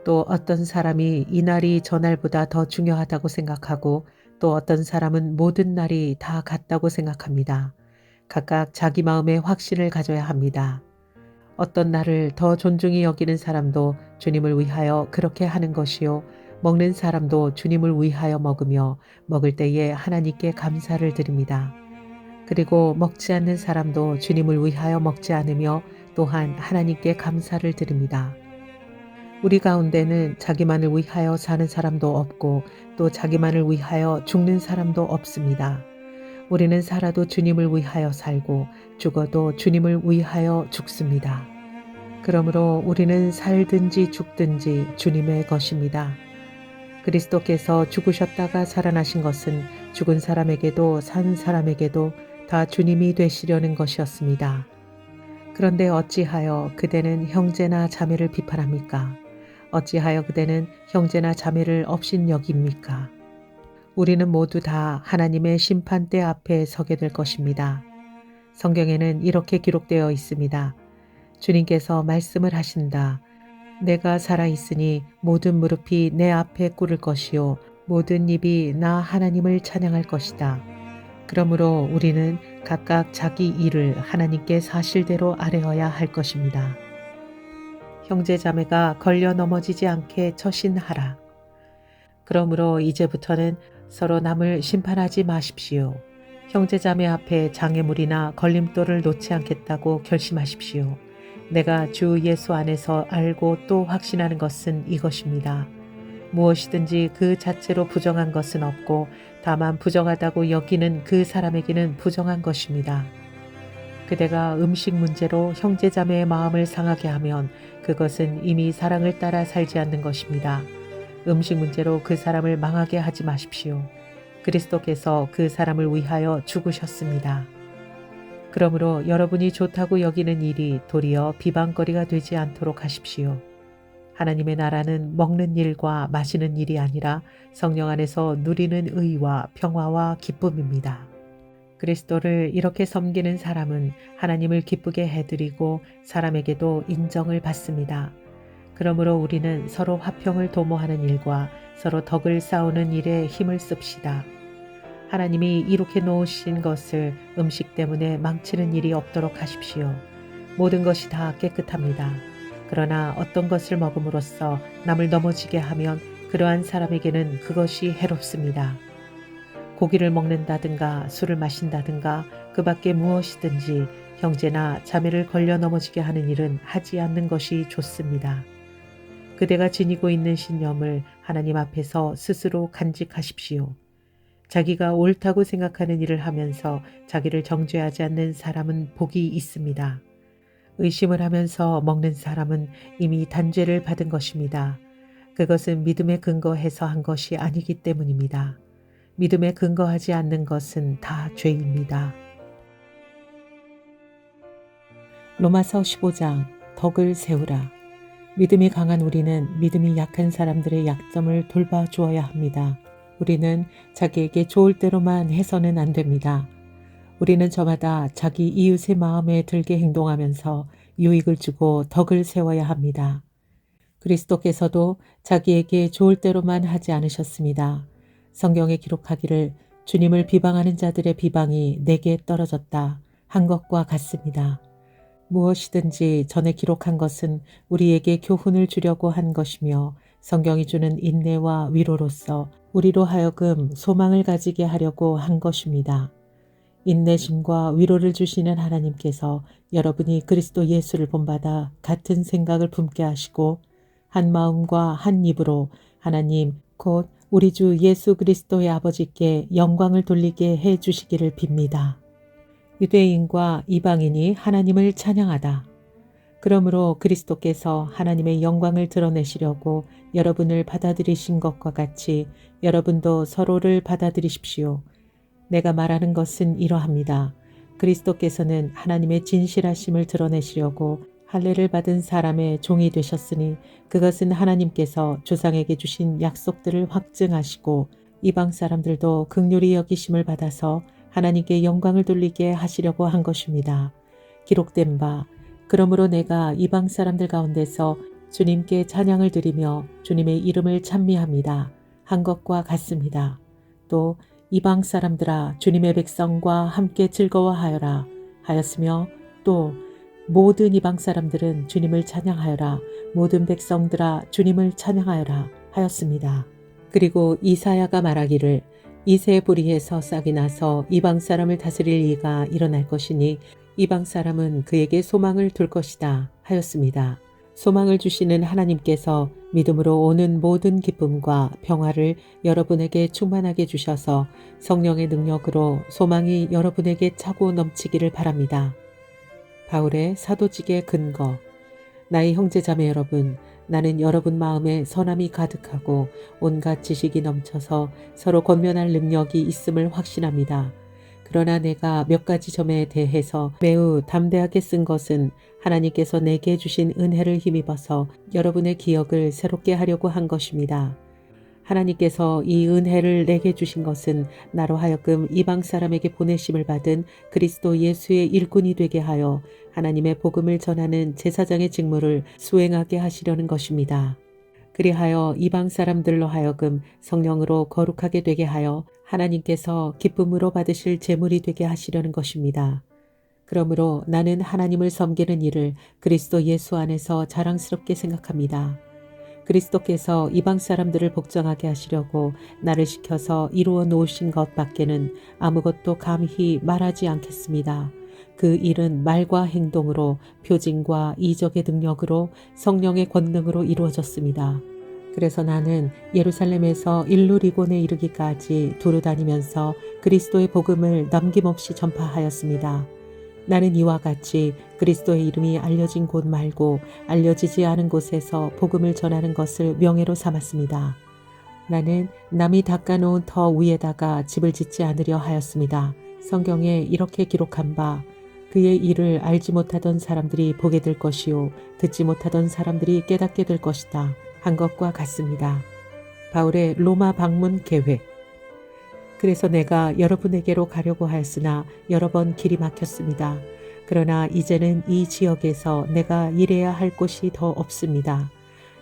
또 어떤 사람이 이 날이 저 날보다 더 중요하다고 생각하고 또 어떤 사람은 모든 날이 다 같다고 생각합니다. 각각 자기 마음의 확신을 가져야 합니다. 어떤 날을 더 존중히 여기는 사람도 주님을 위하여 그렇게 하는 것이요. 먹는 사람도 주님을 위하여 먹으며 먹을 때에 하나님께 감사를 드립니다. 그리고 먹지 않는 사람도 주님을 위하여 먹지 않으며 또한 하나님께 감사를 드립니다. 우리 가운데는 자기만을 위하여 사는 사람도 없고 또 자기만을 위하여 죽는 사람도 없습니다. 우리는 살아도 주님을 위하여 살고 죽어도 주님을 위하여 죽습니다. 그러므로 우리는 살든지 죽든지 주님의 것입니다. 그리스도께서 죽으셨다가 살아나신 것은 죽은 사람에게도 산 사람에게도 다 주님이 되시려는 것이었습니다. 그런데 어찌하여 그대는 형제나 자매를 비판합니까? 어찌하여 그대는 형제나 자매를 업신여깁니까? 우리는 모두 다 하나님의 심판대 앞에 서게 될 것입니다. 성경에는 이렇게 기록되어 있습니다. 주님께서 말씀을 하신다. 내가 살아있으니 모든 무릎이 내 앞에 꿇을 것이요 모든 입이 나 하나님을 찬양할 것이다. 그러므로 우리는 각각 자기 일을 하나님께 사실대로 아뢰어야 할 것입니다. 형제 자매가 걸려 넘어지지 않게 처신하라. 그러므로 이제부터는 서로 남을 심판하지 마십시오. 형제자매 앞에 장애물이나 걸림돌을 놓지 않겠다고 결심하십시오. 내가 주 예수 안에서 알고 또 확신하는 것은 이것입니다. 무엇이든지 그 자체로 부정한 것은 없고 다만 부정하다고 여기는 그 사람에게는 부정한 것입니다. 그대가 음식 문제로 형제자매의 마음을 상하게 하면 그것은 이미 사랑을 따라 살지 않는 것입니다. 음식 문제로 그 사람을 망하게 하지 마십시오. 그리스도께서 그 사람을 위하여 죽으셨습니다. 그러므로 여러분이 좋다고 여기는 일이 도리어 비방거리가 되지 않도록 하십시오. 하나님의 나라는 먹는 일과 마시는 일이 아니라 성령 안에서 누리는 의와 평화와 기쁨입니다. 그리스도를 이렇게 섬기는 사람은 하나님을 기쁘게 해드리고 사람에게도 인정을 받습니다. 그러므로 우리는 서로 화평을 도모하는 일과 서로 덕을 쌓우는 일에 힘을 씁시다. 하나님이 이룩해 놓으신 것을 음식 때문에 망치는 일이 없도록 하십시오. 모든 것이 다 깨끗합니다. 그러나 어떤 것을 먹음으로써 남을 넘어지게 하면 그러한 사람에게는 그것이 해롭습니다. 고기를 먹는다든가 술을 마신다든가 그 밖에 무엇이든지 형제나 자매를 걸려 넘어지게 하는 일은 하지 않는 것이 좋습니다. 그대가 지니고 있는 신념을 하나님 앞에서 스스로 간직하십시오. 자기가 옳다고 생각하는 일을 하면서 자기를 정죄하지 않는 사람은 복이 있습니다. 의심을 하면서 먹는 사람은 이미 단죄를 받은 것입니다. 그것은 믿음에 근거해서 한 것이 아니기 때문입니다. 믿음에 근거하지 않는 것은 다 죄입니다. 로마서 15장 덕을 세우라. 믿음이 강한 우리는 믿음이 약한 사람들의 약점을 돌봐주어야 합니다. 우리는 자기에게 좋을 대로만 해서는 안 됩니다. 우리는 저마다 자기 이웃의 마음에 들게 행동하면서 유익을 주고 덕을 세워야 합니다. 그리스도께서도 자기에게 좋을 대로만 하지 않으셨습니다. 성경에 기록하기를 주님을 비방하는 자들의 비방이 내게 떨어졌다 한 것과 같습니다. 무엇이든지 전에 기록한 것은 우리에게 교훈을 주려고 한 것이며 성경이 주는 인내와 위로로서 우리로 하여금 소망을 가지게 하려고 한 것입니다. 인내심과 위로를 주시는 하나님께서 여러분이 그리스도 예수를 본받아 같은 생각을 품게 하시고 한 마음과 한 입으로 하나님 곧 우리 주 예수 그리스도의 아버지께 영광을 돌리게 해 주시기를 빕니다. 유대인과 이방인이 하나님을 찬양하다. 그러므로 그리스도께서 하나님의 영광을 드러내시려고 여러분을 받아들이신 것과 같이 여러분도 서로를 받아들이십시오. 내가 말하는 것은 이러합니다. 그리스도께서는 하나님의 진실하심을 드러내시려고 할례를 받은 사람의 종이 되셨으니 그것은 하나님께서 조상에게 주신 약속들을 확증하시고 이방 사람들도 긍휼히 여기심을 받아서 하나님께 영광을 돌리게 하시려고 한 것입니다. 기록된 바 그러므로 내가 이방 사람들 가운데서 주님께 찬양을 드리며 주님의 이름을 찬미합니다. 한 것과 같습니다. 또 이방 사람들아 주님의 백성과 함께 즐거워하여라 하였으며 또 모든 이방 사람들은 주님을 찬양하여라 모든 백성들아 주님을 찬양하여라 하였습니다. 그리고 이사야가 말하기를 이새 보리에서 싹이 나서 이방 사람을 다스릴 이가 일어날 것이니 이방 사람은 그에게 소망을 둘 것이다 하였습니다. 소망을 주시는 하나님께서 믿음으로 오는 모든 기쁨과 평화를 여러분에게 충만하게 주셔서 성령의 능력으로 소망이 여러분에게 차고 넘치기를 바랍니다. 바울의 사도직의 근거. 나의 형제자매 여러분, 나는 여러분 마음에 선함이 가득하고 온갖 지식이 넘쳐서 서로 권면할 능력이 있음을 확신합니다. 그러나 내가 몇 가지 점에 대해서 매우 담대하게 쓴 것은 하나님께서 내게 주신 은혜를 힘입어서 여러분의 기억을 새롭게 하려고 한 것입니다. 하나님께서 이 은혜를 내게 주신 것은 나로 하여금 이방 사람에게 보내심을 받은 그리스도 예수의 일꾼이 되게 하여 하나님의 복음을 전하는 제사장의 직무를 수행하게 하시려는 것입니다. 그리하여 이방 사람들로 하여금 성령으로 거룩하게 되게 하여 하나님께서 기쁨으로 받으실 제물이 되게 하시려는 것입니다. 그러므로 나는 하나님을 섬기는 일을 그리스도 예수 안에서 자랑스럽게 생각합니다. 그리스도께서 이방 사람들을 복종하게 하시려고 나를 시켜서 이루어 놓으신 것 밖에는 아무것도 감히 말하지 않겠습니다. 그 일은 말과 행동으로, 표징과 이적의 능력으로, 성령의 권능으로 이루어졌습니다. 그래서 나는 예루살렘에서 일루리곤에 이르기까지 두루 다니면서 그리스도의 복음을 남김없이 전파하였습니다. 나는 이와 같이 그리스도의 이름이 알려진 곳 말고 알려지지 않은 곳에서 복음을 전하는 것을 명예로 삼았습니다. 나는 남이 닦아놓은 터 위에다가 집을 짓지 않으려 하였습니다. 성경에 이렇게 기록한 바 그의 일을 알지 못하던 사람들이 보게 될 것이요 듣지 못하던 사람들이 깨닫게 될 것이다 한 것과 같습니다. 바울의 로마 방문 계획. 그래서 내가 여러분에게로 가려고 하였으나 여러 번 길이 막혔습니다. 그러나 이제는 이 지역에서 내가 일해야 할 곳이 더 없습니다.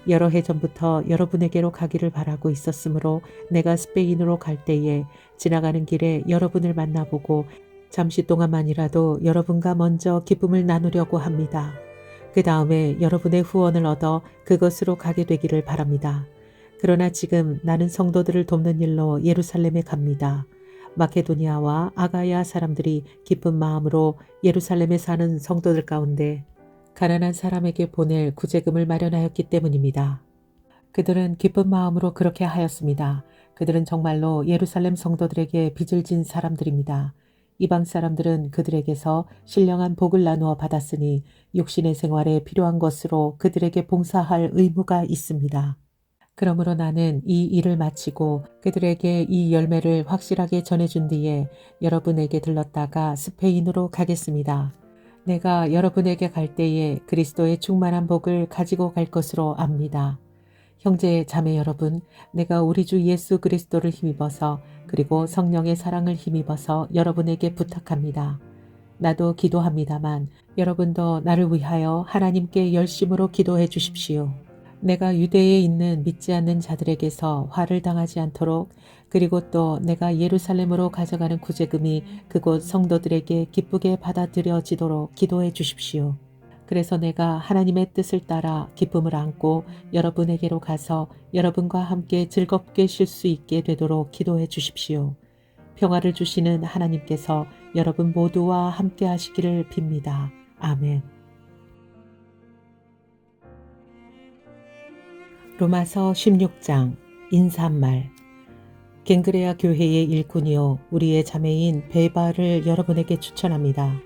여러 해 전부터 여러분에게로 가기를 바라고 있었으므로 내가 스페인으로 갈 때에 지나가는 길에 여러분을 만나보고 잠시 동안만이라도 여러분과 먼저 기쁨을 나누려고 합니다. 그 다음에 여러분의 후원을 얻어 그것으로 가게 되기를 바랍니다. 그러나 지금 나는 성도들을 돕는 일로 예루살렘에 갑니다. 마케도니아와 아가야 사람들이 기쁜 마음으로 예루살렘에 사는 성도들 가운데 가난한 사람에게 보낼 구제금을 마련하였기 때문입니다. 그들은 기쁜 마음으로 그렇게 하였습니다. 그들은 정말로 예루살렘 성도들에게 빚을 진 사람들입니다. 이방 사람들은 그들에게서 신령한 복을 나누어 받았으니 육신의 생활에 필요한 것으로 그들에게 봉사할 의무가 있습니다. 그러므로 나는 이 일을 마치고 그들에게 이 열매를 확실하게 전해준 뒤에 여러분에게 들렀다가 스페인으로 가겠습니다. 내가 여러분에게 갈 때에 그리스도의 충만한 복을 가지고 갈 것으로 압니다. 형제 자매 여러분, 내가 우리 주 예수 그리스도를 힘입어서 그리고 성령의 사랑을 힘입어서 여러분에게 부탁합니다. 나도 기도합니다만 여러분도 나를 위하여 하나님께 열심으로 기도해 주십시오. 내가 유대에 있는 믿지 않는 자들에게서 화를 당하지 않도록 그리고 또 내가 예루살렘으로 가져가는 구제금이 그곳 성도들에게 기쁘게 받아들여지도록 기도해 주십시오. 그래서 내가 하나님의 뜻을 따라 기쁨을 안고 여러분에게로 가서 여러분과 함께 즐겁게 쉴 수 있게 되도록 기도해 주십시오. 평화를 주시는 하나님께서 여러분 모두와 함께 하시기를 빕니다. 아멘. 로마서 16장 인사말. 갱그레아 교회의 일꾼이요 우리의 자매인 베바를 여러분에게 추천합니다.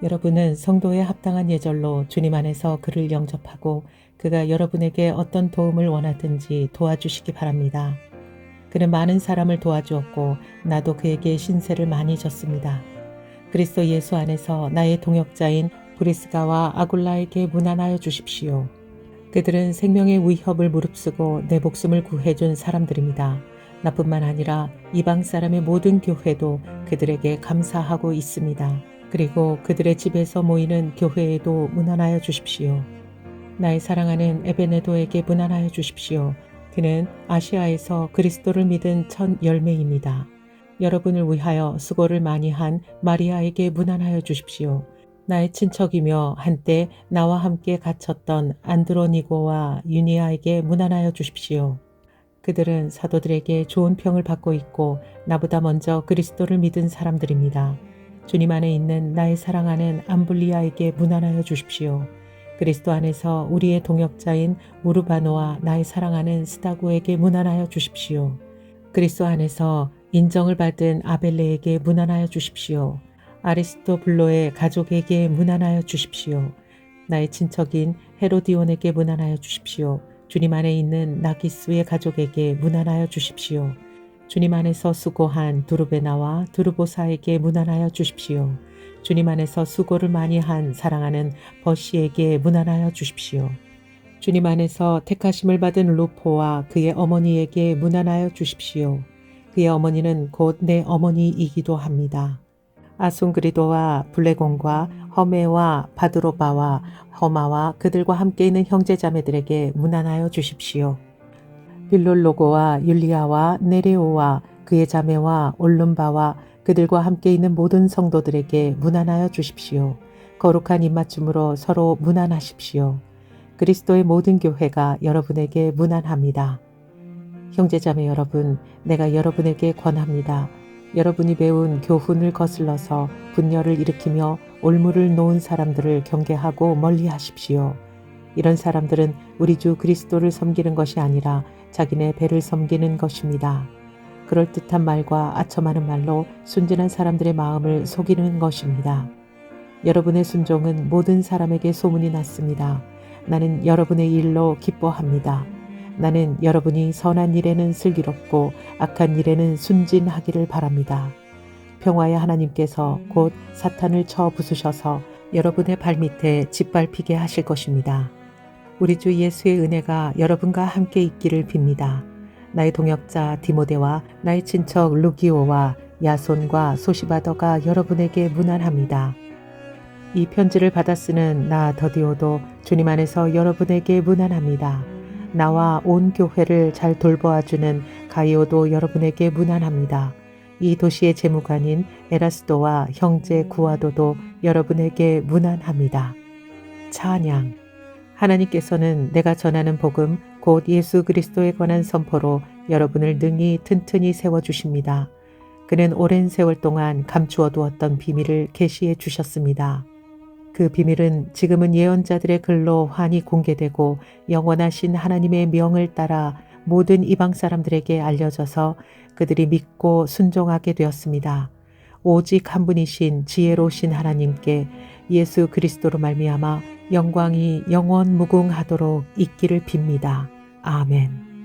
여러분은 성도에 합당한 예절로 주님 안에서 그를 영접하고 그가 여러분에게 어떤 도움을 원하든지 도와주시기 바랍니다. 그는 많은 사람을 도와주었고 나도 그에게 신세를 많이 졌습니다. 그리스도 예수 안에서 나의 동역자인 브리스가와 아굴라에게 문안하여 주십시오. 그들은 생명의 위협을 무릅쓰고 내 목숨을 구해준 사람들입니다. 나뿐만 아니라 이방 사람의 모든 교회도 그들에게 감사하고 있습니다. 그리고 그들의 집에서 모이는 교회에도 문안하여 주십시오. 나의 사랑하는 에베네도에게 문안하여 주십시오. 그는 아시아에서 그리스도를 믿은 첫 열매입니다. 여러분을 위하여 수고를 많이 한 마리아에게 문안하여 주십시오. 나의 친척이며 한때 나와 함께 갇혔던 안드로니고와 유니아에게 문안하여 주십시오. 그들은 사도들에게 좋은 평을 받고 있고 나보다 먼저 그리스도를 믿은 사람들입니다. 주님 안에 있는 나의 사랑하는 암블리아에게 문안하여 주십시오. 그리스도 안에서 우리의 동역자인 우르바노와 나의 사랑하는 스다고에게 문안하여 주십시오. 그리스도 안에서 인정을 받은 아벨레에게 문안하여 주십시오. 아리스토블로의 가족에게 문안하여 주십시오. 나의 친척인 헤로디온에게 문안하여 주십시오. 주님 안에 있는 나기스의 가족에게 문안하여 주십시오. 주님 안에서 수고한 두르베나와 두르보사에게 문안하여 주십시오. 주님 안에서 수고를 많이 한 사랑하는 버시에게 문안하여 주십시오. 주님 안에서 택하심을 받은 루포와 그의 어머니에게 문안하여 주십시오. 그의 어머니는 곧 내 어머니이기도 합니다. 아순그리도와 블레곤과 허메와 바드로바와 허마와 그들과 함께 있는 형제자매들에게 문안하여 주십시오. 빌롤로고와 율리아와 네레오와 그의 자매와 올lum바와 그들과 함께 있는 모든 성도들에게 문안하여 주십시오. 거룩한 입맞춤으로 서로 문안하십시오. 그리스도의 모든 교회가 여러분에게 문안합니다. 형제자매 여러분, 내가 여러분에게 권합니다. 여러분이 배운 교훈을 거슬러서 분열을 일으키며 올무를 놓은 사람들을 경계하고 멀리하십시오. 이런 사람들은 우리 주 그리스도를 섬기는 것이 아니라 자기네 배를 섬기는 것입니다. 그럴듯한 말과 아첨하는 말로 순진한 사람들의 마음을 속이는 것입니다. 여러분의 순종은 모든 사람에게 소문이 났습니다. 나는 여러분의 일로 기뻐합니다. 나는 여러분이 선한 일에는 슬기롭고 악한 일에는 순진하기를 바랍니다. 평화의 하나님께서 곧 사탄을 쳐 부수셔서 여러분의 발밑에 짓밟히게 하실 것입니다. 우리 주 예수의 은혜가 여러분과 함께 있기를 빕니다. 나의 동역자 디모데와 나의 친척 루기오와 야손과 소시바더가 여러분에게 문안합니다. 이 편지를 받아 쓰는 나 더디오도 주님 안에서 여러분에게 문안합니다. 나와 온 교회를 잘 돌보아주는 가이오도 여러분에게 문안합니다. 이 도시의 재무관인 에라스도와 형제 구아도도 여러분에게 문안합니다. 찬양. 하나님께서는 내가 전하는 복음 곧 예수 그리스도에 관한 선포로 여러분을 능히 튼튼히 세워주십니다. 그는 오랜 세월 동안 감추어 두었던 비밀을 계시해 주셨습니다. 그 비밀은 지금은 예언자들의 글로 환히 공개되고 영원하신 하나님의 명을 따라 모든 이방 사람들에게 알려져서 그들이 믿고 순종하게 되었습니다. 오직 한 분이신 지혜로우신 하나님께 예수 그리스도로 말미암아 영광이 영원 무궁하도록 있기를 빕니다. 아멘.